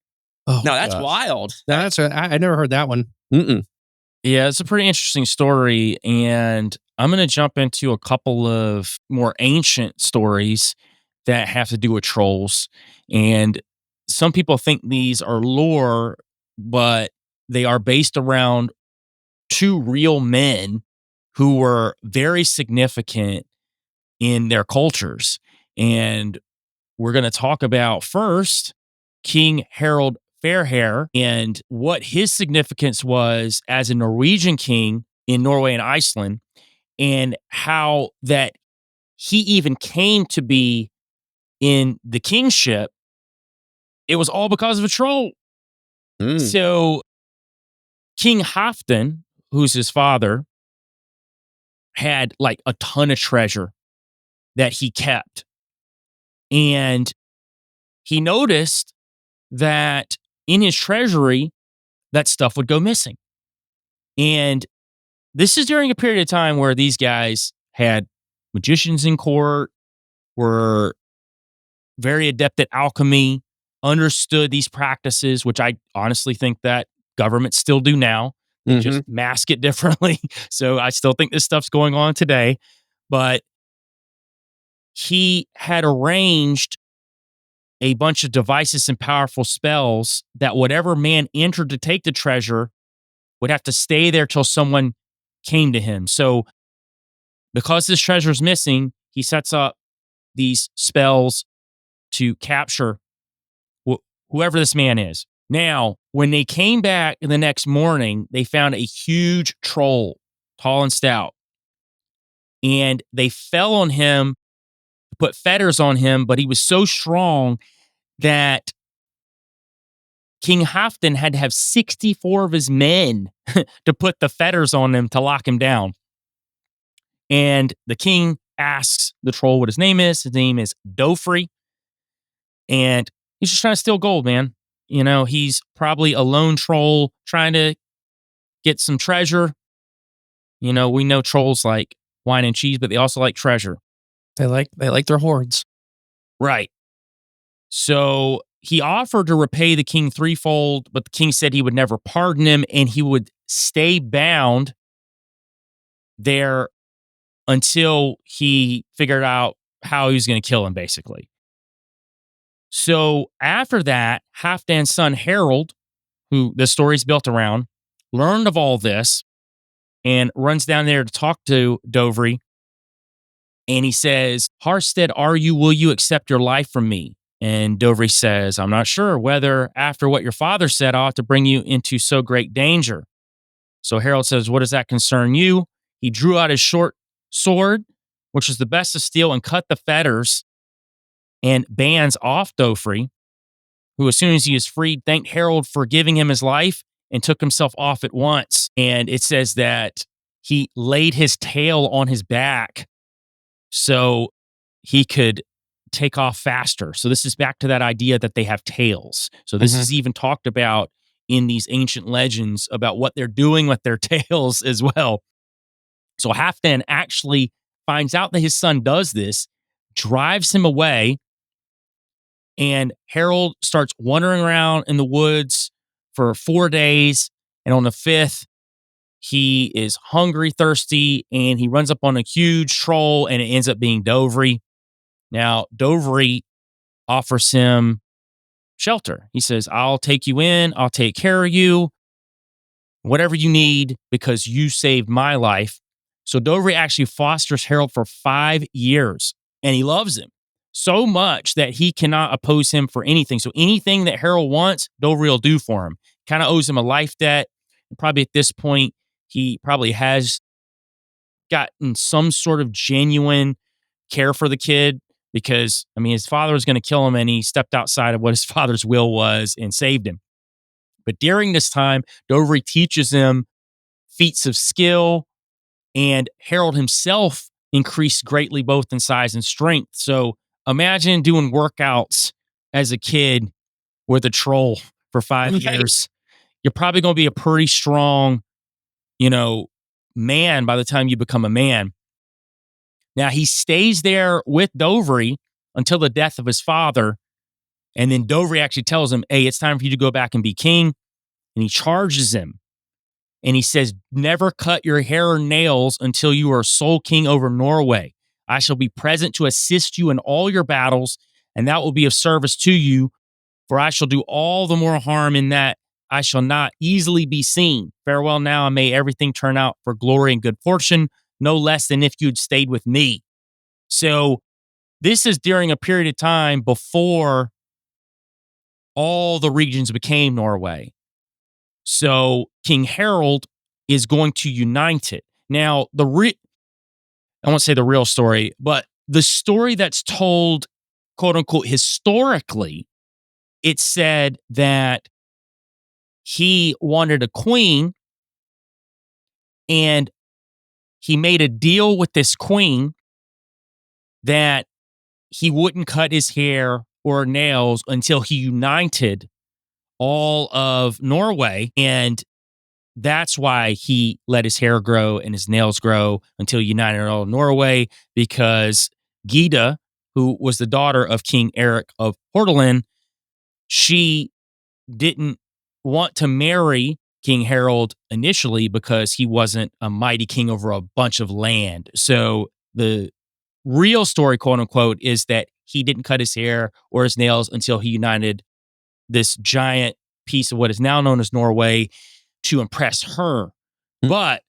Oh, no, that's wild. No, I never heard that one. Yeah, it's a pretty interesting story. And I'm going to jump into a couple of more ancient stories that have to do with trolls. And some people think these are lore, but they are based around two real men who were very significant in their cultures. And we're going to talk about first King Harald Fairhair and what his significance was as a Norwegian king in Norway and Iceland, and how that he even came to be in the kingship. It was all because of a troll. So King Halfdan, who's his father, had like a ton of treasure that he kept. And he noticed that in his treasury, that stuff would go missing. And this is during a period of time where these guys had magicians in court, were very adept at alchemy, understood these practices, which I honestly think that governments still do now. They just mask it differently. So I still think this stuff's going on today. But he had arranged a bunch of devices and powerful spells that whatever man entered to take the treasure would have to stay there till someone came to him. So because this treasure is missing, he sets up these spells to capture whoever this man is. Now, when they came back the next morning, they found a huge troll, tall and stout. And they fell on him, put fetters on him, but he was so strong that King Halfdan had to have 64 of his men to put the fetters on him to lock him down. And the king asks the troll what his name is. His name is Dofri. And he's just trying to steal gold, man. You know, he's probably a lone troll trying to get some treasure. You know, we know trolls like wine and cheese, but they also like treasure. They like their hoards. Right. So he offered to repay the king threefold, but the king said he would never pardon him and he would stay bound there until he figured out how he was going to kill him, basically. So after that, Halfdan's son Harald, who the story's built around, learned of all this and runs down there to talk to Dofri. And he says, "Harstead, will you accept your life from me?" And Dofri says, "I'm not sure whether after what your father said, I ought to bring you into so great danger." So Harald says, "What does that concern you?" He drew out his short sword, which was the best of steel, and cut the fetters and bands off Dofri, who, as soon as he was freed, thanked Harald for giving him his life and took himself off at once. And it says that he laid his tail on his back so he could take off faster. So this is back to that idea that they have tails. So this is even talked about in these ancient legends about what they're doing with their tails as well. So Halfdan actually finds out that his son does this, drives him away, and Harald starts wandering around in the woods for 4 days. And on the 5th, he is hungry, thirsty, and he runs up on a huge troll, and it ends up being Dovri. Now, Dovri offers him shelter. He says, I'll take you in, I'll take care of you, whatever you need, because you saved my life. So Dovri actually fosters Harald for 5 years, and he loves him so much that he cannot oppose him for anything. So anything that Harald wants, Dovri will do for him. Kind of owes him a life debt. And probably at this point, he probably has gotten some sort of genuine care for the kid because, I mean, his father was going to kill him and he stepped outside of what his father's will was and saved him. But during this time, Dovri teaches him feats of skill, and Harald himself increased greatly both in size and strength. So imagine doing workouts as a kid with a troll for 5 years. You're probably going to be a pretty strong, man by the time you become a man. Now, he stays there with Dovri until the death of his father. And then Dovri actually tells him, hey, it's time for you to go back and be king. And he charges him. And he says, never cut your hair or nails until you are sole king over Norway. I shall be present to assist you in all your battles, and that will be of service to you. For I shall do all the more harm in that I shall not easily be seen. Farewell now, and may everything turn out for glory and good fortune, no less than if you'd stayed with me. So this is during a period of time before all the regions became Norway. So King Harald is going to unite it. Now, I won't say the real story, but the story that's told, quote unquote, historically, it said that he wanted a queen and he made a deal with this queen that he wouldn't cut his hair or nails until he united all of Norway. And that's why he let his hair grow and his nails grow until he united all of Norway, because Gyda, who was the daughter of King Eric of Hordaland, she didn't want to marry King Harald initially because he wasn't a mighty king over a bunch of land. So the real story, quote unquote, is that he didn't cut his hair or his nails until he united this giant piece of what is now known as Norway to impress her. But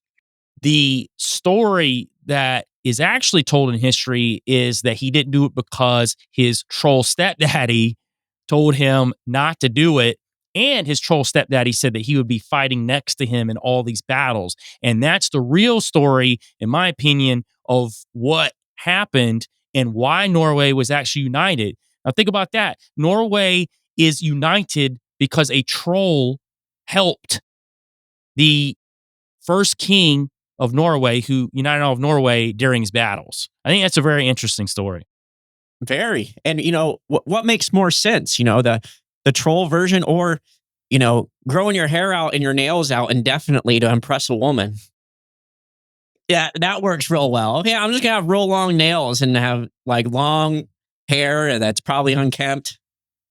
the story that is actually told in history is that he didn't do it because his troll stepdaddy told him not to do it. And his troll stepdaddy said that he would be fighting next to him in all these battles. And that's the real story, in my opinion, of what happened and why Norway was actually united. Now, think about that. Norway is united because a troll helped the first king of Norway who united all of Norway during his battles. I think that's a very interesting story. Very. And, what makes more sense, the troll version or, growing your hair out and your nails out indefinitely to impress a woman? Yeah, that works real well. Yeah, I'm just going to have real long nails and have like long hair that's probably unkempt.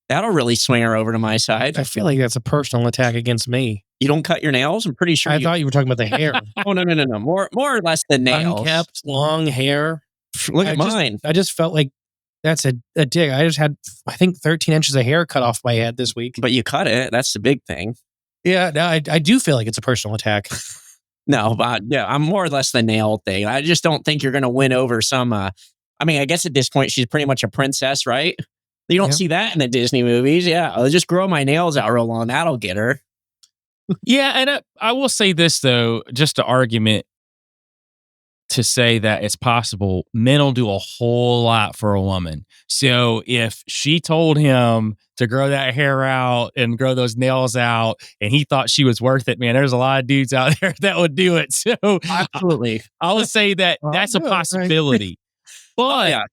That'll really swing her over to my side. I feel like that's a personal attack against me. You don't cut your nails? I'm pretty sure I thought you were talking about the hair. Oh, no. More or less the nails. Unkept, long hair. Look at mine. I just felt like that's a dig. I just had, I think, 13 inches of hair cut off my head this week. But you cut it. That's the big thing. Yeah, no, I do feel like it's a personal attack. No, but yeah, I'm more or less the nail thing. I just don't think you're going to win over some. I guess at this point, she's pretty much a princess, right? You don't see that in the Disney movies. Yeah, I'll just grow my nails out real long. That'll get her. Yeah, and I will say this, though, just an argument to say that it's possible. Men will do a whole lot for a woman. So if she told him to grow that hair out and grow those nails out and he thought she was worth it, man, there's a lot of dudes out there that would do it. So absolutely. I would say that that's a possibility. But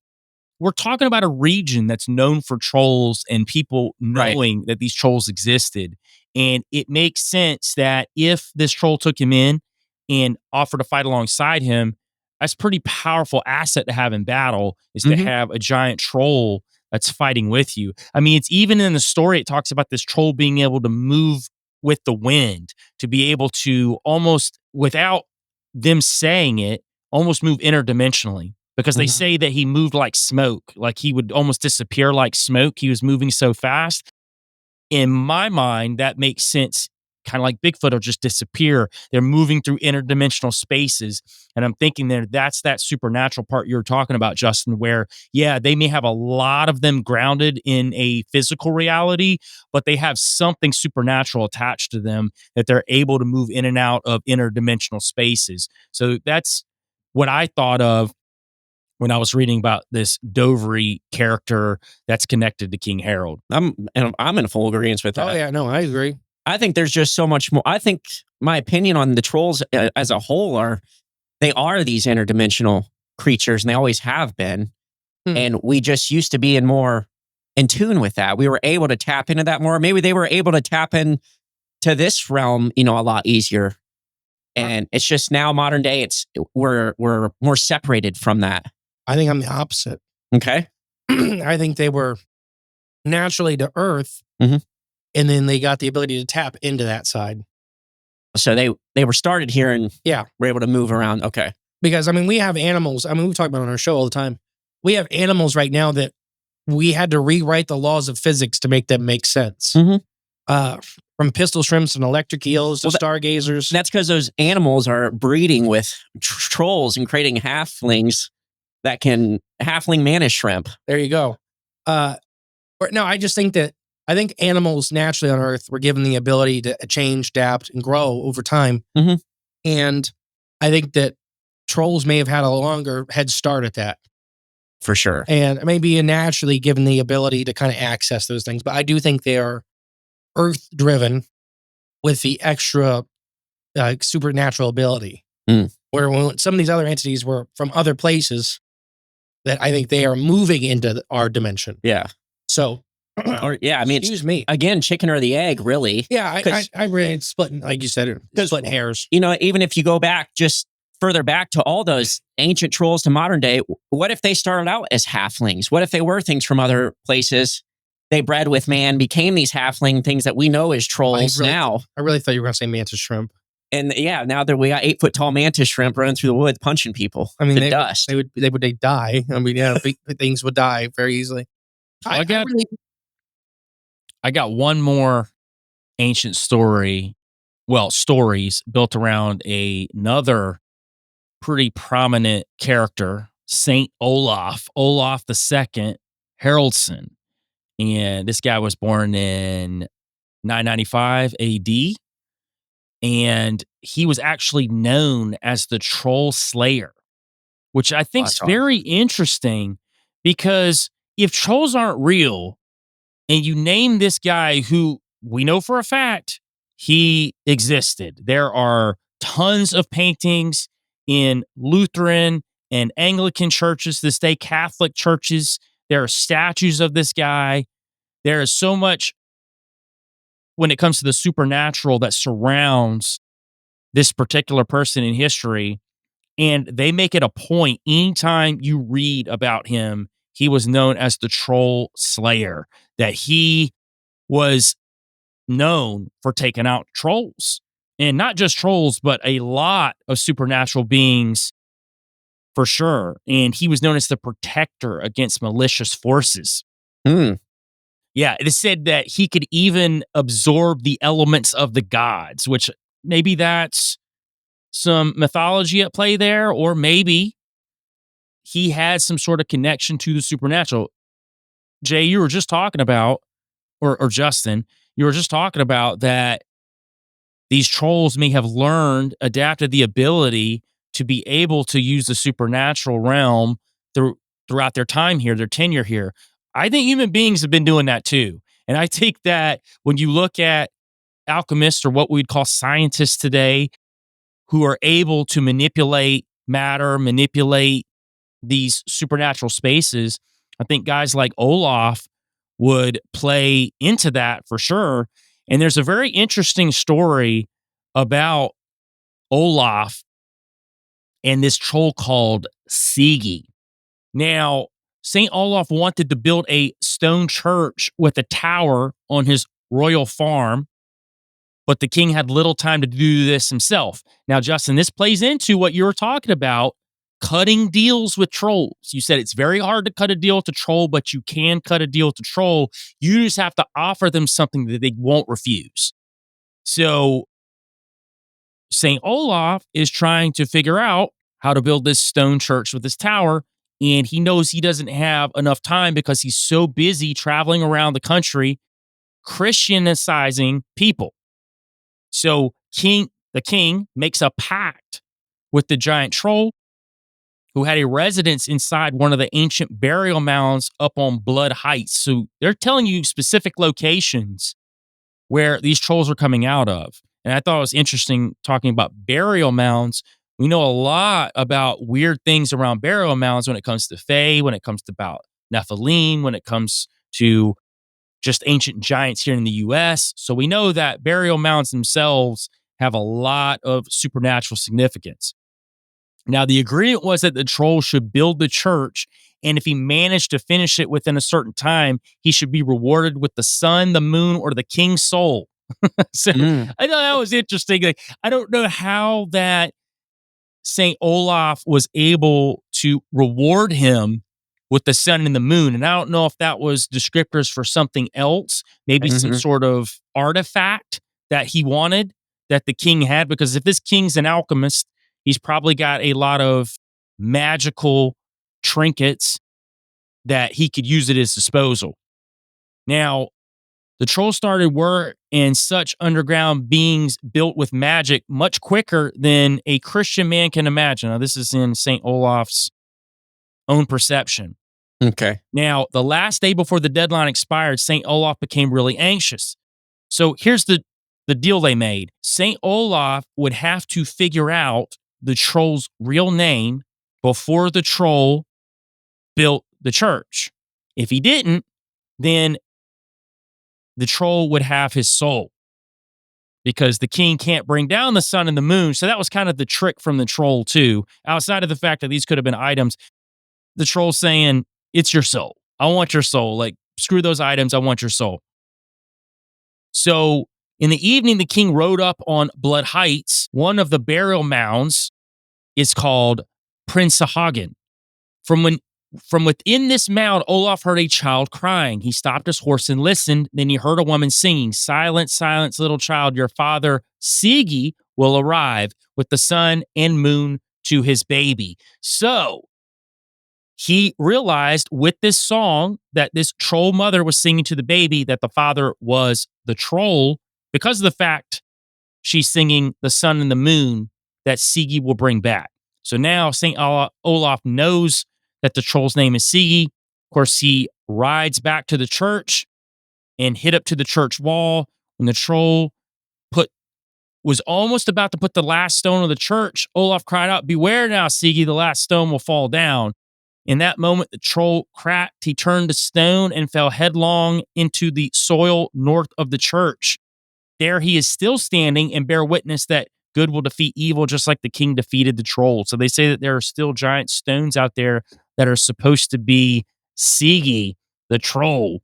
we're talking about a region that's known for trolls and people knowing that these trolls existed. And it makes sense that if this troll took him in and offered to fight alongside him, that's pretty powerful asset to have in battle is to have a giant troll that's fighting with you. I mean, it's even in the story, it talks about this troll being able to move with the wind, to be able to almost, without them saying it, almost move interdimensionally. Because they say that he moved like smoke, like he would almost disappear like smoke. He was moving so fast. In my mind, that makes sense. Kind of like Bigfoot will just disappear. They're moving through interdimensional spaces. And I'm thinking that's that supernatural part you're talking about, Justin, where, yeah, they may have a lot of them grounded in a physical reality, but they have something supernatural attached to them that they're able to move in and out of interdimensional spaces. So that's what I thought of when I was reading about this Dovry character that's connected to King Harald. I'm in full agreement with that. Oh yeah, no, I agree. I think there's just so much more. I think my opinion on the trolls as a whole they are these interdimensional creatures, and they always have been. And we just used to be more in tune with that. We were able to tap into that more. Maybe they were able to tap into this realm, a lot easier. And it's just now modern day, we're more separated from that. I think I'm the opposite. Okay. I think they were naturally to Earth, and then they got the ability to tap into that side. So they were started here and Yeah. were able to move around. Okay. Because, I mean, we have animals. I mean, we talk about it on our show all the time. We have animals right now that we had to rewrite the laws of physics to make them make sense. From pistol shrimps and electric eels to stargazers. That's because those animals are breeding with trolls and creating halflings that can halfling mana shrimp. There you go. No, I just think that animals naturally on Earth were given the ability to change, adapt, and grow over time. And I think that trolls may have had a longer head start at that. For sure. And maybe naturally given the ability to kind of access those things. But I do think they are Earth-driven with the extra supernatural ability. Where when some of these other entities were from other places that I think they are moving into our dimension. Yeah. So... Or I mean, excuse me. Again, chicken or the egg, really. Yeah, I really splitting, like you said, splitting hairs. Even if you go back just further back to all those ancient trolls to modern day, what if they started out as halflings? What if they were things from other places? They bred with man, became these halfling things that we know as trolls now. I really thought you were going to say mantis shrimp. And yeah, now that we got 8-foot tall mantis shrimp running through the woods punching people. I mean, the dust. They die. I mean, yeah, things would die very easily. I got one more ancient story. Well, stories built around another pretty prominent character, Saint Olaf II Haraldsson. And this guy was born in 995 AD. And he was actually known as the Troll Slayer, which I think is very interesting because if trolls aren't real, and you name this guy who we know for a fact he existed. There are tons of paintings in Lutheran and Anglican churches, this day Catholic churches. There are statues of this guy. There is so much when it comes to the supernatural that surrounds this particular person in history. And they make it a point anytime you read about him, he was known as the Troll Slayer, that he was known for taking out trolls. And not just trolls, but a lot of supernatural beings for sure. And he was known as the protector against malicious forces. Yeah, it is said that he could even absorb the elements of the gods, which maybe that's some mythology at play there, or maybe he had some sort of connection to the supernatural. Jay, you were just talking about, or Justin, you were just talking about that these trolls may have adapted the ability to be able to use the supernatural realm throughout their time here, their tenure here. I think human beings have been doing that too. And I think that when you look at alchemists, or what we'd call scientists today, who are able to manipulate matter, manipulate these supernatural spaces, I think guys like Olaf would play into that for sure. And there's a very interesting story about Olaf and this troll called Sigi. Now, St. Olaf wanted to build a stone church with a tower on his royal farm, but the king had little time to do this himself. Now, Justin, this plays into what you were talking about, cutting deals with trolls. You said it's very hard to cut a deal with a troll, but you can cut a deal with a troll. You just have to offer them something that they won't refuse. So St. Olaf is trying to figure out how to build this stone church with this tower, and he knows he doesn't have enough time because he's so busy traveling around the country Christianizing people. So the king makes a pact with the giant troll, who had a residence inside one of the ancient burial mounds up on Blood Heights. So they're telling you specific locations where these trolls are coming out of. And I thought it was interesting talking about burial mounds. We know a lot about weird things around burial mounds when it comes to Fae, when it comes to about Nephilim, when it comes to just ancient giants here in the US. So we know that burial mounds themselves have a lot of supernatural significance. Now, the agreement was that the troll should build the church, and if he managed to finish it within a certain time, he should be rewarded with the sun, the moon, or the king's soul. So I thought that was interesting. Like, I don't know how that St. Olaf was able to reward him with the sun and the moon. And I don't know if that was descriptors for something else, maybe some sort of artifact that he wanted that the king had. Because if this king's an alchemist, he's probably got a lot of magical trinkets that he could use at his disposal. Now, the troll started work and such underground beings built with magic much quicker than a Christian man can imagine. Now, this is in St. Olaf's own perception. Okay. Now, the last day before the deadline expired, St. Olaf became really anxious. So here's the deal they made. St. Olaf would have to figure out the troll's real name before the troll built the church. If he didn't, then the troll would have his soul, because the king can't bring down the sun and the moon. So that was kind of the trick from the troll too. Outside of the fact that these could have been items, the troll saying, it's your soul. I want your soul. Like, screw those items. I want your soul. So in the evening, the king rode up on Blood Heights. One of the burial mounds is called Princehagen. From within this mound, Olaf heard a child crying. He stopped his horse and listened. Then he heard a woman singing, "Silence, silence, little child. Your father, Sigi, will arrive with the sun and moon to his baby." So he realized with this song that this troll mother was singing to the baby that the father was the troll, because of the fact she's singing the sun and the moon that Sigi will bring back. So now St. Olaf knows that the troll's name is Sigi. Of course, he rides back to the church and hit up to the church wall. When the troll was almost about to put the last stone of the church, Olaf cried out, "Beware now, Sigi, the last stone will fall down." In that moment, the troll cracked. He turned to stone and fell headlong into the soil north of the church. There he is still standing and bear witness that good will defeat evil, just like the king defeated the troll. So they say that there are still giant stones out there that are supposed to be Sigi, the troll,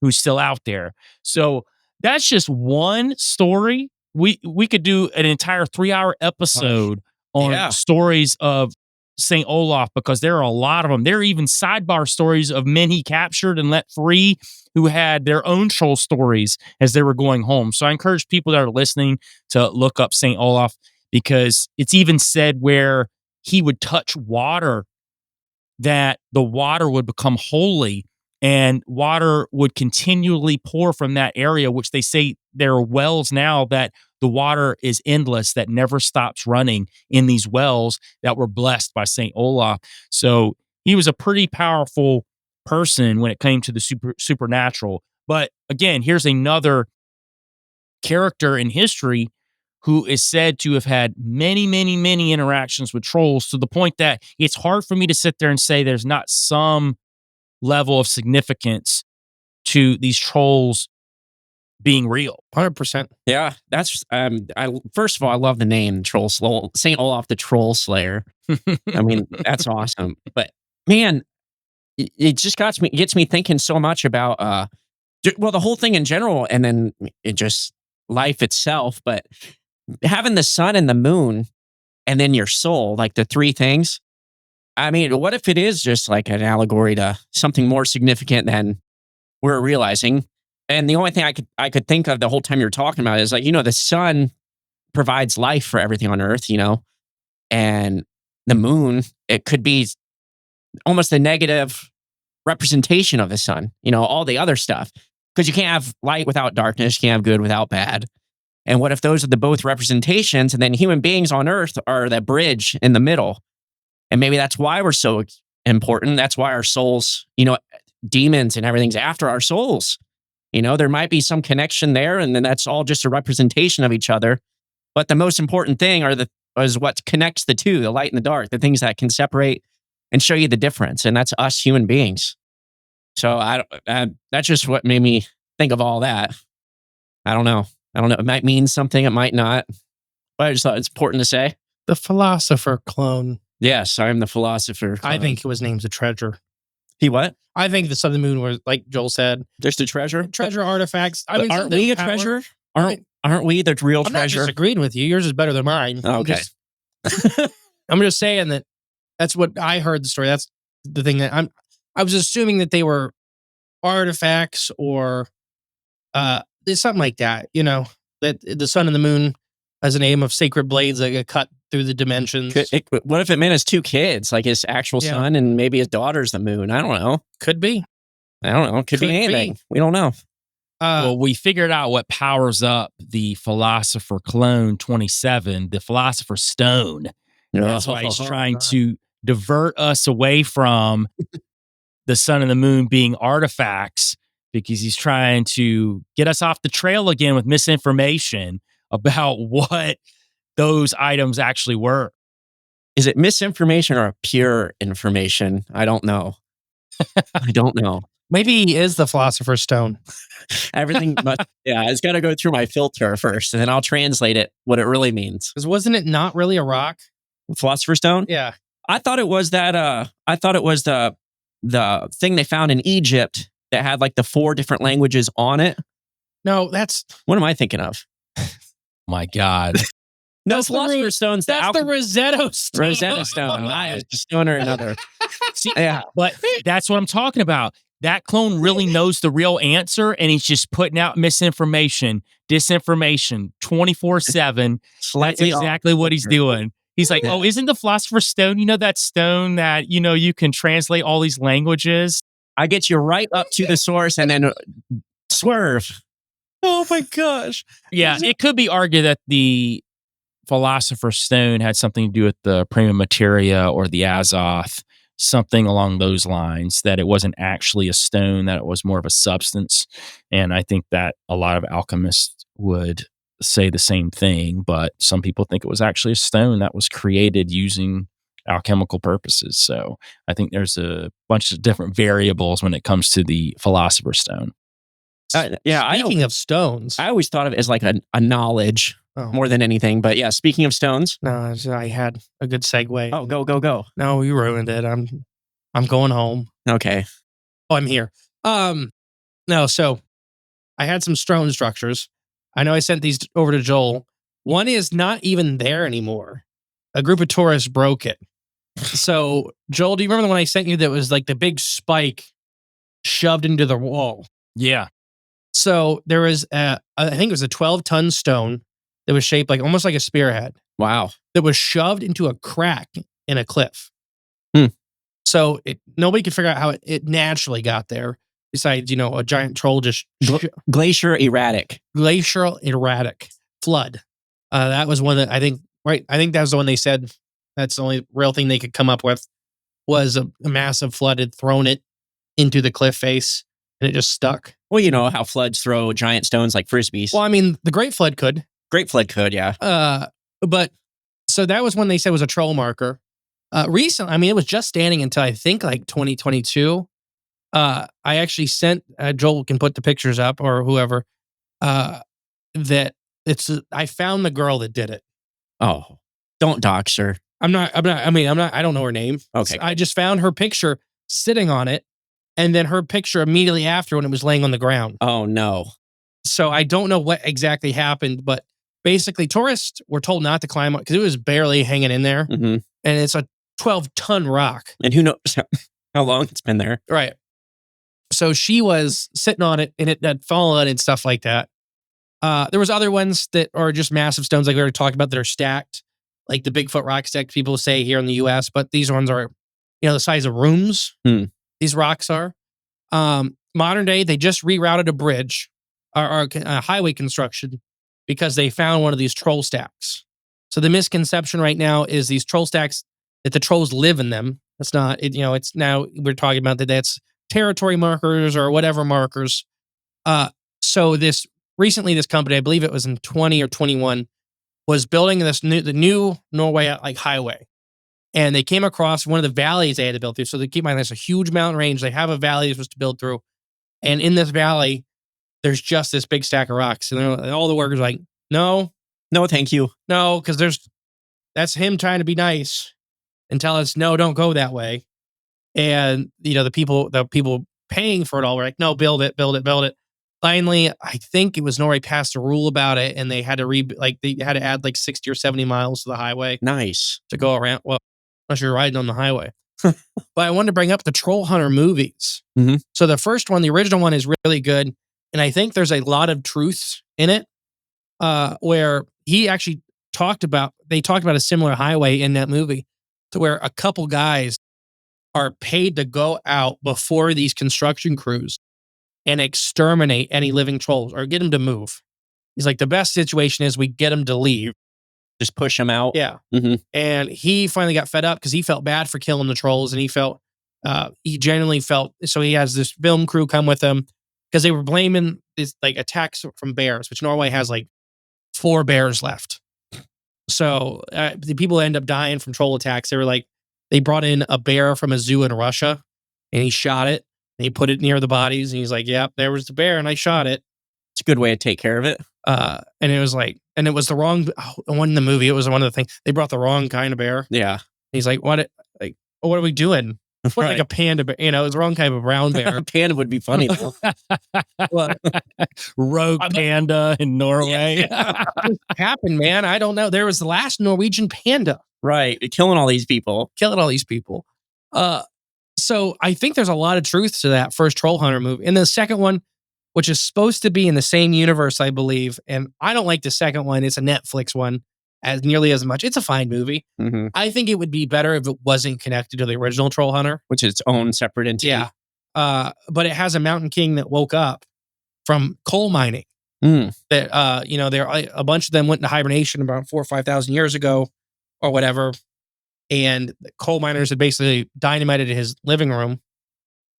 who's still out there. So that's just one story. We could do an entire 3-hour episode on stories of St. Olaf, because there are a lot of them. There are even sidebar stories of men he captured and let free who had their own troll stories as they were going home. So I encourage people that are listening to look up St. Olaf, because it's even said where he would touch water, that the water would become holy and water would continually pour from that area, which they say there are wells now that the water is endless, that never stops running in these wells that were blessed by St. Olaf. So he was a pretty powerful person when it came to the supernatural. But again, here's another character in history who is said to have had many, many, many interactions with trolls, to the point that it's hard for me to sit there and say there's not some level of significance to these trolls being real. 100%. Yeah, that's first of all, I love the name Saint Olaf the Troll Slayer. I mean, that's awesome. But man, it just gets me thinking so much about well, the whole thing in general, and then it just life itself. But having the sun and the moon, and then your soul, like the three things. I mean, what if it is just like an allegory to something more significant than we're realizing? And the only thing I could think of the whole time you're talking about is like, the sun provides life for everything on Earth, and the moon, it could be almost a negative representation of the sun, all the other stuff. Because you can't have light without darkness, you can't have good without bad. And what if those are the both representations, and then human beings on Earth are that bridge in the middle? And maybe that's why we're so important. That's why our souls, demons and everything's after our souls. There might be some connection there, and then that's all just a representation of each other. But the most important thing is what connects the two, the light and the dark, the things that can separate and show you the difference. And that's us human beings. So that's just what made me think of all that. I don't know. It might mean something. It might not. But I just thought it's important to say. The philosopher clone. Yes, I'm the philosopher clone. I think his name's a treasure. He what? I think the sun and moon was, like Joel said, just a treasure? Treasure artifacts. I mean, aren't we a treasure? Aren't we the real I'm treasure? not disagreeing with you. Yours is better than mine. Oh, okay. I'm just saying that's what I heard the story. That's the thing that I was assuming that they were artifacts or something like that, that the sun and the moon as a name of sacred blades that get cut through the dimensions. What if it meant his two kids, like his actual son and maybe his daughter's the moon? I don't know. Could be. I don't know. Could be anything. We don't know. Well, we figured out what powers up the Philosopher Clone 27, the Philosopher's Stone. That's why he's trying to divert us away from the sun and the moon being artifacts, because he's trying to get us off the trail again with misinformation about what those items actually were. Is it misinformation or pure information? I don't know. I don't know. Maybe he is the Philosopher's Stone. Everything must, it's got to go through my filter first, and then I'll translate it, what it really means. Because wasn't it not really a rock? Philosopher's Stone? Yeah. I thought it was that, the thing they found in Egypt that had like the 4 different languages on it. No, what am I thinking of? My God. No, Philosopher's Stone's that's the Rosetta Stone. Rosetta Stone. A stone or another. See, but that's what I'm talking about. That clone really knows the real answer, and he's just putting out misinformation, disinformation, 24/7. That's exactly what he's doing. He's like, oh, isn't the Philosopher's Stone, that stone that, you can translate all these languages? I get you right up to the source and then swerve. Oh my gosh. Yeah, it could be argued that the Philosopher's Stone had something to do with the prima materia or the Azoth, something along those lines, that it wasn't actually a stone, that it was more of a substance. And I think that a lot of alchemists would say the same thing, but some people think it was actually a stone that was created using alchemical purposes. So I think there's a bunch of different variables when it comes to the Philosopher's Stone. Speaking of stones, I always thought of it as like a knowledge more than anything. But yeah, speaking of stones. No, I had a good segue. Oh, go. No, you ruined it. I'm going home. Okay. Oh, I'm here. No, so I had some stone structures. I know I sent these over to Joel. One is not even there anymore. A group of tourists broke it. So, Joel, do you remember the one I sent you that was like the big spike shoved into the wall? Yeah. So there was, I think it was a 12-ton stone that was shaped like almost like a spearhead. Wow. That was shoved into a crack in a cliff. So nobody could figure out how it naturally got there. Besides, a giant troll just... Glacial erratic flood. That was one that I think that was the one they said that's the only real thing they could come up with, was a massive flood had thrown it into the cliff face and it just stuck. Well, you know how floods throw giant stones like frisbees. Well, I mean, the Great Flood could. Great Flood could, yeah. But so that was one they said was a troll marker. Recently, I mean, it was just standing until I think like 2022. I actually sent, Joel can put the pictures up or whoever. that I found the girl that did it. Oh, don't dox her. I don't know her name. Okay. I just found her picture sitting on it, and then her picture immediately after when it was laying on the ground. Oh, no. So I don't know what exactly happened, but basically tourists were told not to climb up because it was barely hanging in there. Mm-hmm. And it's a 12-ton rock. And who knows how long it's been there. Right. So she was sitting on it, and it had fallen and stuff like that. There was other ones that are just massive stones like we already talked about that are stacked, like the Bigfoot rock stack people say here in the U.S., but these ones are, the size of rooms. These rocks are. Modern day, they just rerouted a bridge or highway construction because they found one of these troll stacks. So the misconception right now is these troll stacks, that the trolls live in them. That's not, it's now we're talking about that's territory markers or whatever markers. So recently this company, I believe it was in 20 or 21, was building the new Norway highway. And they came across one of the valleys they had to build through. So they keep in mind, there's a huge mountain range. They have a valley they're supposed to build through. And in this valley, there's just this big stack of rocks. And all the workers are like, no, thank you. No, because that's him trying to be nice and tell us, no, don't go that way. And, the people paying for it all were like, no, build it. Finally, I think it was Norway passed a rule about it, and they had to they had to add 60 or 70 miles to the highway. Nice. To go around. Well, unless you're riding on the highway. But I wanted to bring up the Troll Hunter movies. Mm-hmm. So the first one, the original one, is really good. And I think there's a lot of truths in it, where he actually talked about a similar highway in that movie, to where a couple guys are paid to go out before these construction crews and exterminate any living trolls or get them to move. He's like, the best situation is we get them to leave. Just push them out. Yeah. Mm-hmm. And he finally got fed up because he felt bad for killing the trolls, and he genuinely felt, so he has this film crew come with him because they were blaming this attacks from bears, which Norway has 4 bears left. So the people end up dying from troll attacks. They were they brought in a bear from a zoo in Russia, and he shot it, and he put it near the bodies, and he's like, yep, there was the bear, and I shot it. It's a good way to take care of it. And it was and it was the wrong one in the movie. It was one of the things, they brought the wrong kind of bear. Yeah. And he's like, what are we doing? What, a panda bear? It was the wrong kind of brown bear. A panda would be funny though. Rogue panda in Norway. What happened, man? I don't know. There was the last Norwegian panda. Right. Killing all these people. So I think there's a lot of truth to that first Troll Hunter movie. And the second one, which is supposed to be in the same universe, I believe. And I don't like the second one. It's a Netflix one as nearly as much. It's a fine movie. Mm-hmm. I think it would be better if it wasn't connected to the original Troll Hunter. Which is its own separate entity. Yeah. But it has a mountain king that woke up from coal mining. Mm. That, a bunch of them went into hibernation about 4,000 or 5,000 years ago or whatever. And the coal miners had basically dynamited his living room.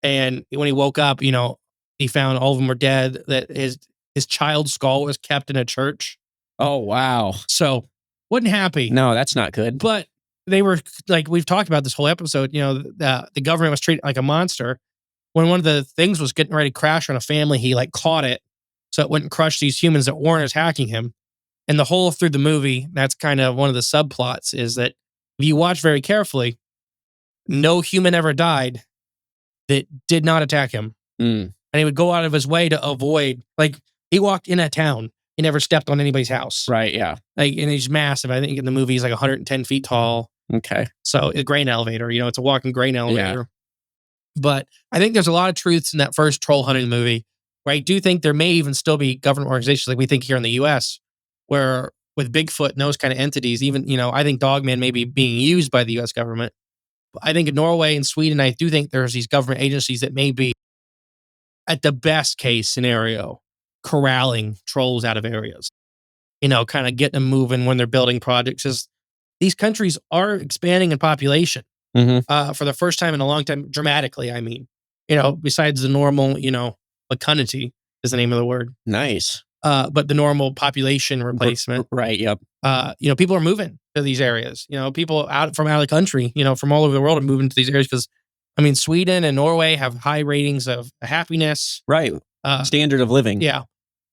And when he woke up, he found all of them were dead, that his child's skull was kept in a church. Oh, wow. So wasn't happy. No, that's not good. But they were, we've talked about this whole episode, the government was treated like a monster. When one of the things was getting ready to crash on a family, he caught it so it wouldn't crush these humans that weren't attacking him. And the whole through the movie, that's kind of one of the subplots, is that if you watch very carefully, no human ever died that did not attack him. Mm. And he would go out of his way to avoid, he walked in a town. He never stepped on anybody's house. Right, yeah. And he's massive. I think in the movie he's 110 feet tall. Okay. So a grain elevator, it's a walking grain elevator. Yeah. But I think there's a lot of truths in that first troll hunting movie, where I do think there may even still be government organizations like we think here in the U.S., where with Bigfoot and those kind of entities, even, I think Dogman may be being used by the U.S. government. But I think in Norway and Sweden, I do think there's these government agencies that may be, at the best case scenario, corralling trolls out of areas, kind of getting them moving when they're building projects. Because these countries are expanding in population for the first time in a long time, dramatically. I mean, besides the normal, fecundity is the name of the word. Nice. But the normal population replacement. Right, yep. People are moving to these areas. People out of the country, from all over the world are moving to these areas because, Sweden and Norway have high ratings of happiness. Right. Standard of living. Yeah.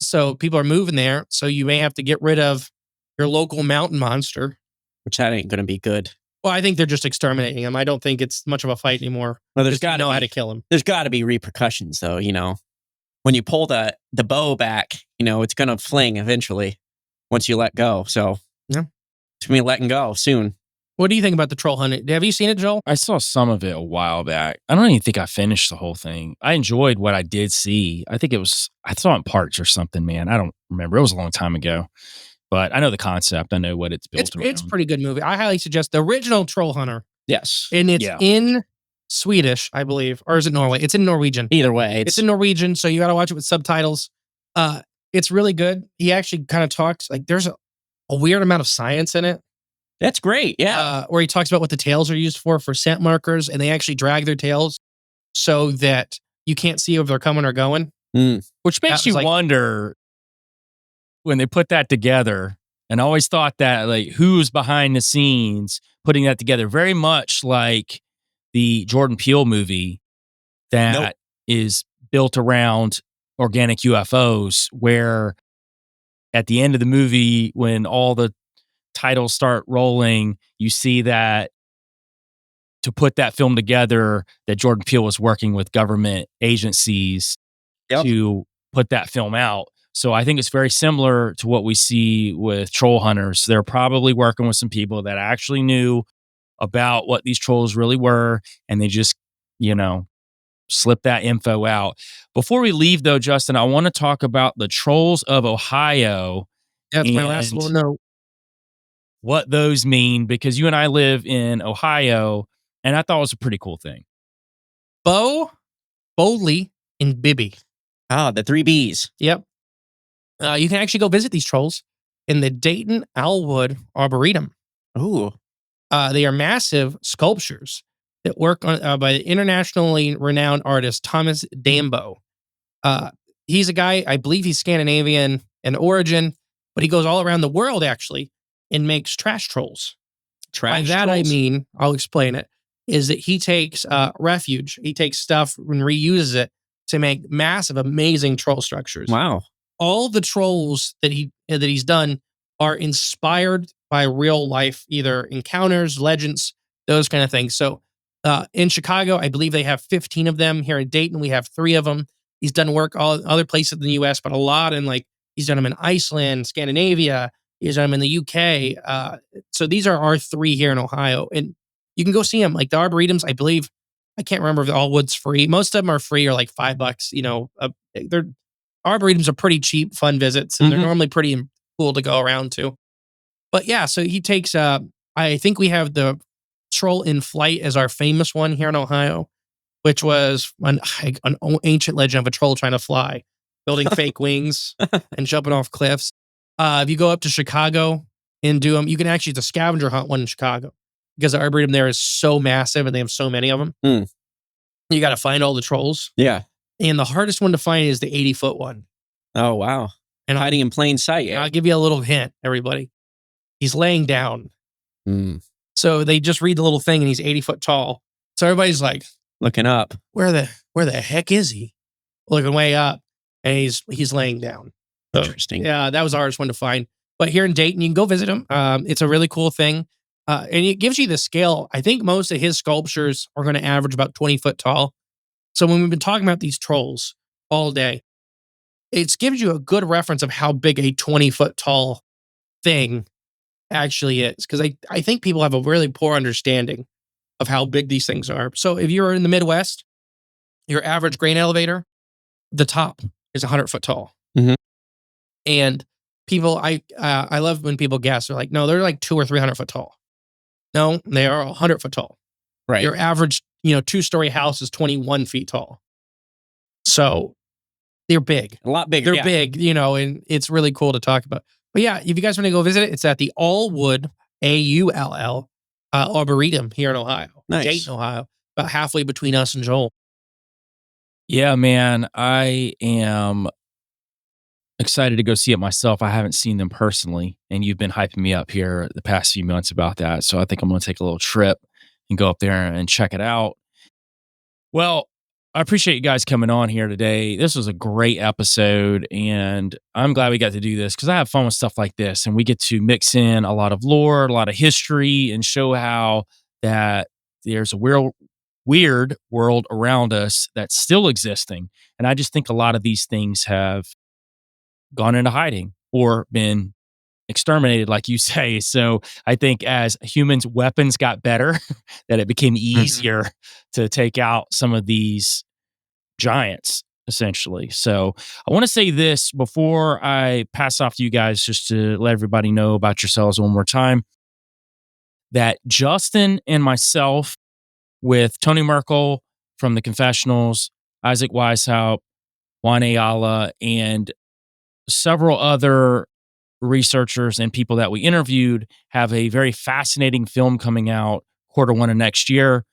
So people are moving there. So you may have to get rid of your local mountain monster. Which that ain't going to be good. Well, I think they're just exterminating him. I don't think it's much of a fight anymore. Well, there's Just you got to know how be. to kill him. There's got to be repercussions, though. When you pull the bow back, it's going to fling eventually once you let go. So Yeah. it's going to be letting go soon. What do you think about the troll hunting? Have you seen it, Joel? I saw some of it a while back. I don't even think I finished the whole thing. I enjoyed what I did see. I saw it in parts or something, man. I don't remember. It was a long time ago. But I know the concept. I know what it's built around. It's a pretty good movie. I highly suggest the original Troll Hunter. Yes. And it's Yeah. in Swedish, I believe. Or is it Norway? It's in Norwegian. Either way, It's in Norwegian, so you got to watch it with subtitles. It's really good. He actually kind of talks, like there's a weird amount of science in it. that's great. Yeah. Where he talks about what the tails are used for scent markers, and they actually drag their tails so that you can't see if they're coming or going. Which makes That you was like- wonder when they put that together. And I always thought that, like, who's behind the scenes putting that together? Very much like the Jordan Peele movie that is built around organic UFOs, where at the end of the movie, when all the titles start rolling, you see that to put that film together, that Jordan Peele was working with government agencies to put that film out. So I think it's very similar to what we see with troll hunters. They're probably working with some people that actually knew about what these trolls really were, and they just, slip that info out. Before we leave, though, Justin, I want to talk about the trolls of Ohio. That's my last and little note. what those mean, because you and I live in Ohio, and I thought it was a pretty cool thing. Bo, Boldly, and Bibby. The 3 Bs. Yep. You can actually go visit these trolls in the Dayton Alwood Arboretum. Ooh. They are massive sculptures that work on by the internationally renowned artist Thomas Dambo. He's a guy, I believe he's Scandinavian in origin, but he goes all around the world actually and makes trash trolls. By that I mean, I'll explain it, is that he takes refuge, he takes stuff and reuses it to make massive, amazing troll structures. Wow. All the trolls that he's done are inspired by real life, either encounters, legends, those kind of things. So in Chicago, I believe they have 15 of them. Here in Dayton, we have 3 of them. He's done work all other places in the U.S., but a lot in he's done them in Iceland, Scandinavia. He's done them in the UK. So these are our 3 here in Ohio, and you can go see them. Like the arboretums, I believe, I can't remember if all wood's free. Most of them are free or like $5. They're arboretums are pretty cheap, fun visits, and they're normally pretty cool to go around to. But yeah, so he takes, I think we have the Troll in Flight as our famous one here in Ohio, which was an ancient legend of a troll trying to fly, building fake wings and jumping off cliffs. If you go up to Chicago and do them, you can actually, the scavenger hunt one in Chicago, because the arboretum there is so massive and they have so many of them. You got to find all the trolls. Yeah. And the hardest one to find is the 80-foot one. Oh, wow. And Hiding in plain sight. I'll give you a little hint, everybody. He's laying down. So they just read the little thing and he's 80 foot tall. So everybody's like, looking up. Where the heck is he? Looking way up. And he's laying down. So, Interesting. yeah, that was the hardest one to find. But here in Dayton, you can go visit him. It's a really cool thing. And it gives you the scale. I think most of his sculptures are going to average about 20 foot tall. So when we've been talking about these trolls all day, it gives you a good reference of how big a 20 foot tall thing actually is. Because I think people have a really poor understanding of how big these things are. So if you're in the Midwest, your average grain elevator, the top is 100 foot tall. And people, I love when people guess. They're like, no, they're like 200 or 300 foot tall. No, they are 100 foot tall. Right. Your average, 2-story house is 21 feet tall. So they're big. A lot bigger. They're big, and it's really cool to talk about. But yeah, if you guys want to go visit it, it's at the Allwood, AULL, Arboretum here in Ohio. Nice. Dayton, Ohio. About halfway between us and Joel. Yeah, man, I am excited to go see it myself. I haven't seen them personally, and you've been hyping me up here the past few months about that. So I think I'm going to take a little trip and go up there and check it out. Well, I appreciate you guys coming on here today. This was a great episode, and I'm glad we got to do this because I have fun with stuff like this, and we get to mix in a lot of lore, a lot of history, and show how that there's a weird world around us that's still existing. And I just think a lot of these things have gone into hiding or been exterminated, like you say. So I think as humans' weapons got better, that it became easier to take out some of these giants, essentially. So I want to say this before I pass off to you guys, just to let everybody know about yourselves one more time, that Justin and myself, with Tony Merkel from the Confessionals, Isaac Weishaupt, Juan Ayala, and several other researchers and people that we interviewed, have a very fascinating film coming out Q1 of next year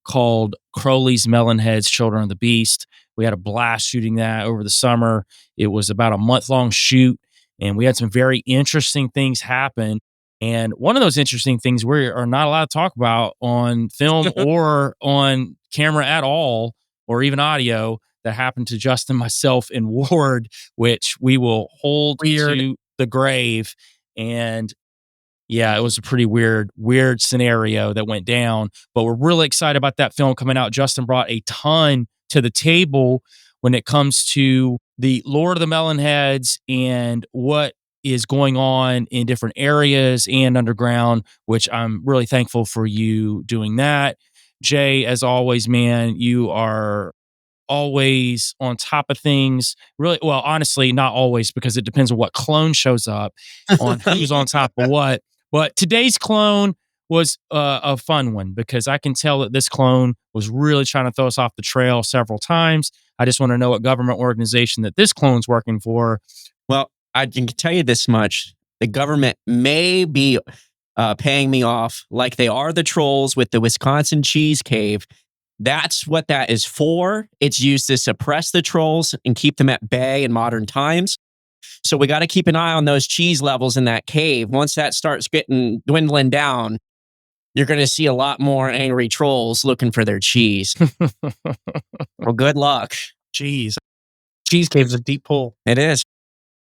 called Crowley's Melonheads, Children of the Beast. We had a blast shooting that over the summer. It was about a month-long shoot, and we had some very interesting things happen. And one of those interesting things we are not allowed to talk about on film or on camera at all, or even audio, that happened to Justin, myself, and Ward, which we will hold to the grave. And yeah, it was a pretty weird scenario that went down, but we're really excited about that film coming out. Justin brought a ton to the table when it comes to the Lord of the Melonheads and what is going on in different areas and underground, which I'm really thankful for you doing that. Jay, as always, man, you are always on top of things. Really, well, honestly, not always, because it depends on what clone shows up on who's on top of what. But today's clone was a fun one because I can tell that this clone was really trying to throw us off the trail several times. I just want to know what government organization that this clone's working for. Well, I can tell you this much. The government may be paying me off like they are the trolls with the Wisconsin cheese cave. That's what that is for. It's used to suppress the trolls and keep them at bay in modern times. So we got to keep an eye on those cheese levels in that cave. Once that starts getting dwindling down, you're going to see a lot more angry trolls looking for their cheese. Well, good luck. Cheese cave's a deep pull. It is.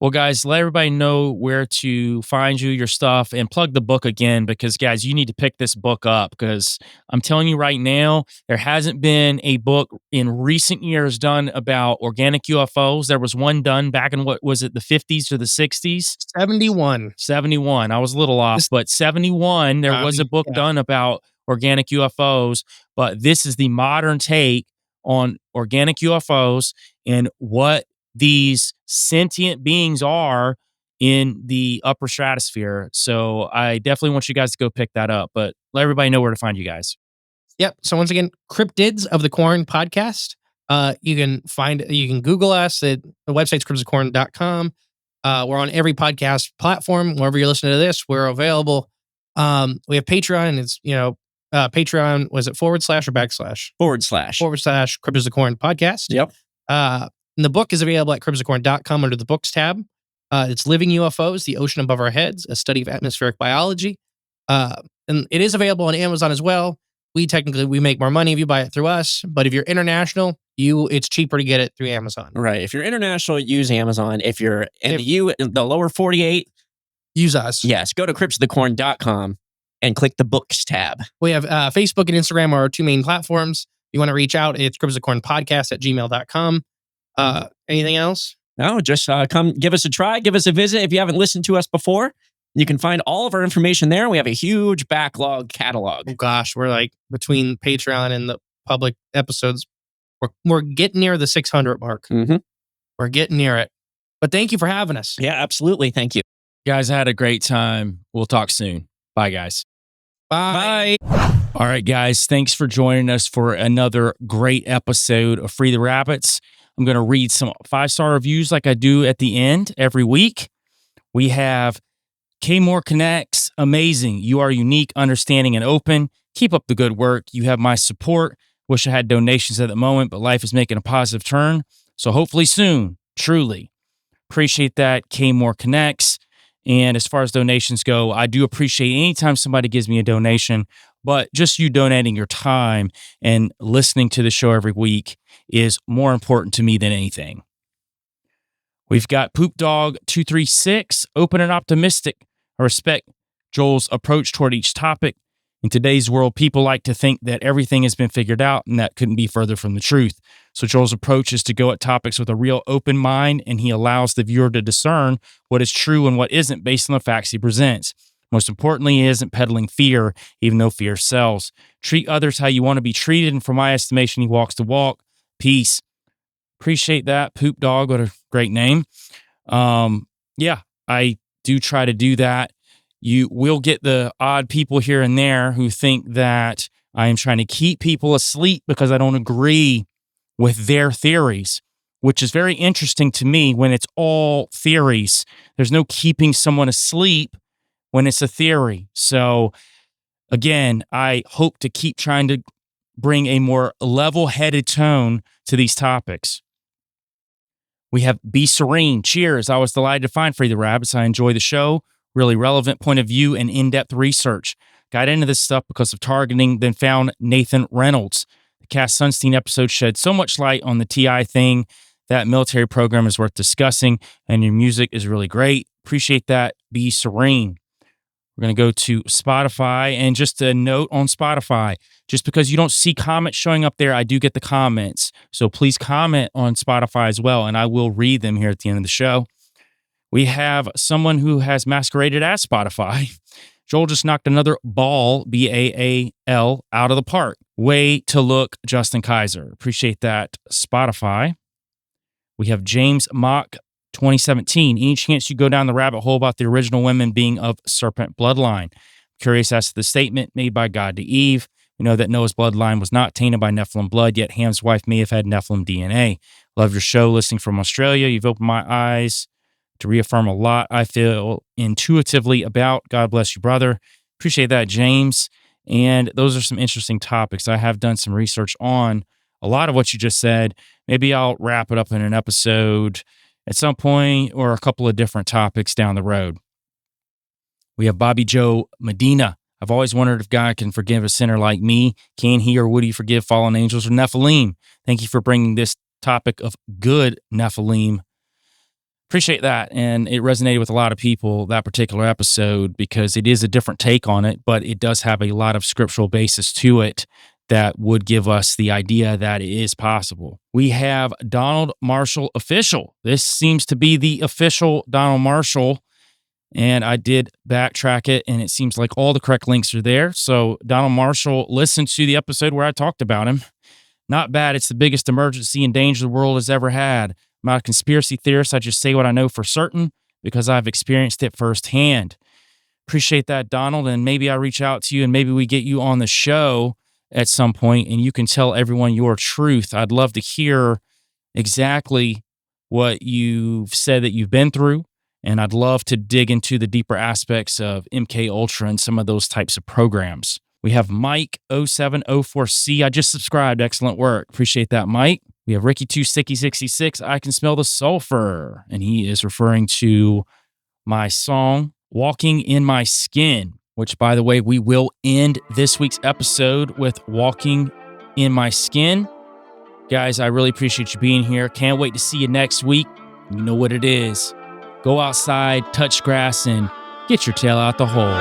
Well, guys, let everybody know where to find you, your stuff, and plug the book again, because, guys, you need to pick this book up, because I'm telling you right now, there hasn't been a book in recent years done about organic UFOs. There was one done back in, what was it, the 50s or the 60s? 71. 71. I was a little off, but 71, there was a book done about organic UFOs, but this is the modern take on organic UFOs and what these sentient beings are in the upper stratosphere. So I definitely want you guys to go pick that up, but let everybody know where to find you guys. Yep. So once again, Cryptids of the Corn podcast. You can Google us at the website's cryptidsofcorn.com. We're on every podcast platform. Wherever you're listening to this, we're available. We have Patreon. It's, Patreon, was it / or backslash? / Cryptids of the Corn podcast. Yep. And the book is available at cryptidsofcorn.com under the books tab. It's Living UFOs, The Ocean Above Our Heads, a study of atmospheric biology. And it is available on Amazon as well. We make more money if you buy it through us, but if you're international, it's cheaper to get it through Amazon. Right. If you're international, use Amazon. If you're in the lower 48, use us. Yes. Go to cryptidsofthecorn.com and click the books tab. We have Facebook and Instagram are our two main platforms. If you want to reach out, it's cryptidsofcornpodcast@gmail.com. Anything else? No, just come give us a try, give us a visit. If you haven't listened to us before, you can find all of our information there. We have a huge backlog catalog. Oh gosh, we're like between Patreon and the public episodes, we're getting near the 600 mark. Mm-hmm. We're getting near it. But thank you for having us. Yeah, absolutely. Thank you. Guys, I had a great time. We'll talk soon. Bye, guys. Bye. All right, guys. Thanks for joining us for another great episode of Free the Rabbits. I'm going to read some 5-star reviews like I do at the end every week. We have K-More Connects. Amazing. You are unique, understanding, and open. Keep up the good work. You have my support. Wish I had donations at the moment, but life is making a positive turn. So hopefully soon. Truly. Appreciate that, K-More Connects. And as far as donations go, I do appreciate anytime somebody gives me a donation but just you donating your time and listening to the show every week is more important to me than anything. We've got Poop Dog 236, open and optimistic. I respect Joel's approach toward each topic. In today's world, people like to think that everything has been figured out, and that couldn't be further from the truth. So Joel's approach is to go at topics with a real open mind, and he allows the viewer to discern what is true and what isn't based on the facts he presents. Most importantly, he isn't peddling fear, even though fear sells. Treat others how you want to be treated, and from my estimation, he walks the walk. Peace. Appreciate that. Poop Dog, what a great name. Yeah, I do try to do that. You will get the odd people here and there who think that I am trying to keep people asleep because I don't agree with their theories, which is very interesting to me when it's all theories. There's no keeping someone asleep when it's a theory. So again, I hope to keep trying to bring a more level-headed tone to these topics. We have Be Serene. Cheers. I was delighted to find Free the Rabbits. I enjoy the show. Really relevant point of view and in-depth research. Got into this stuff because of targeting, then found Nathan Reynolds. The Cass Sunstein episode shed so much light on the TI thing. That military program is worth discussing, and your music is really great. Appreciate that. Be Serene. We're going to go to Spotify, and just a note on Spotify, just because you don't see comments showing up there, I do get the comments. So please comment on Spotify as well, and I will read them here at the end of the show. We have someone who has masqueraded as Spotify. Joel just knocked another ball, B-A-A-L, out of the park. Way to look, Justin Kaiser. Appreciate that, Spotify. We have James Mock, 2017. Any chance you go down the rabbit hole about the original women being of serpent bloodline? Curious as to the statement made by God to Eve. We know that Noah's bloodline was not tainted by Nephilim blood, yet Ham's wife may have had Nephilim DNA. Love your show, listening from Australia. You've opened my eyes to reaffirm a lot I feel intuitively about. God bless you, brother. Appreciate that, James. And those are some interesting topics. I have done some research on a lot of what you just said. Maybe I'll wrap it up in an episode at some point, or a couple of different topics down the road. We have Bobby Joe Medina. I've always wondered if God can forgive a sinner like me. Can he or would he forgive fallen angels or Nephilim? Thank you for bringing this topic of good Nephilim. Appreciate that. And it resonated with a lot of people, that particular episode, because it is a different take on it, but it does have a lot of scriptural basis to it that would give us the idea that it is possible. We have Donald Marshall Official. This seems to be the official Donald Marshall, and I did backtrack it, and it seems like all the correct links are there. So Donald Marshall, listen to the episode where I talked about him. Not bad. It's the biggest emergency and danger the world has ever had. I'm not a conspiracy theorist. I just say what I know for certain because I've experienced it firsthand. Appreciate that, Donald, and maybe I reach out to you and maybe we get you on the show at some point and you can tell everyone your truth. I'd love to hear exactly what you've said that you've been through, and I'd love to dig into the deeper aspects of MK Ultra and some of those types of programs. We have Mike 0704C. I just subscribed. Excellent work. Appreciate that, Mike. We have Ricky2Sticky66. I can smell the sulfur. And he is referring to my song, Walking in My Skin, which, by the way, we will end this week's episode with Walking in My Skin. Guys, I really appreciate you being here. Can't wait to see you next week. You know what it is. Go outside, touch grass, and get your tail out the hole.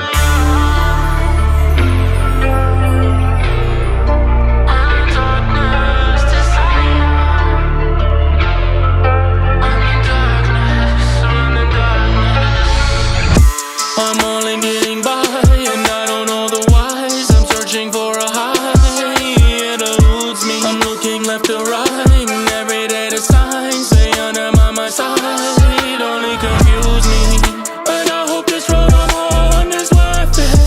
Only confuse me, but I hope this road I'm on is worth it.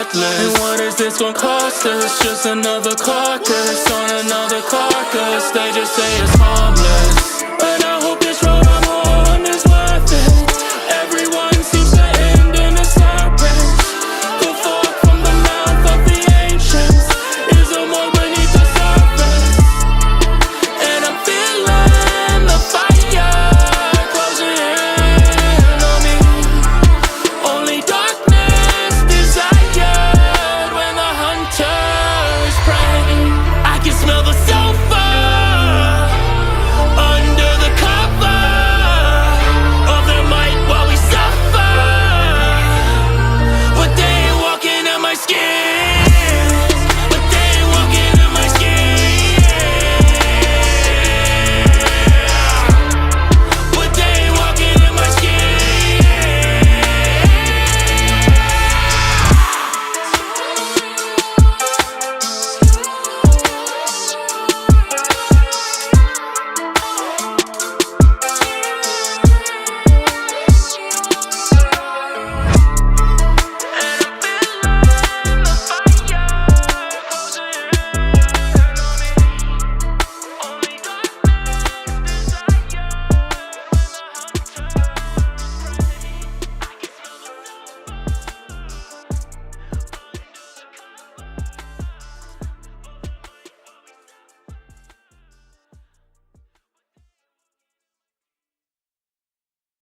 heartless. And what is this gonna cost us? Just another carcass on another carcass. They just say it's harmless.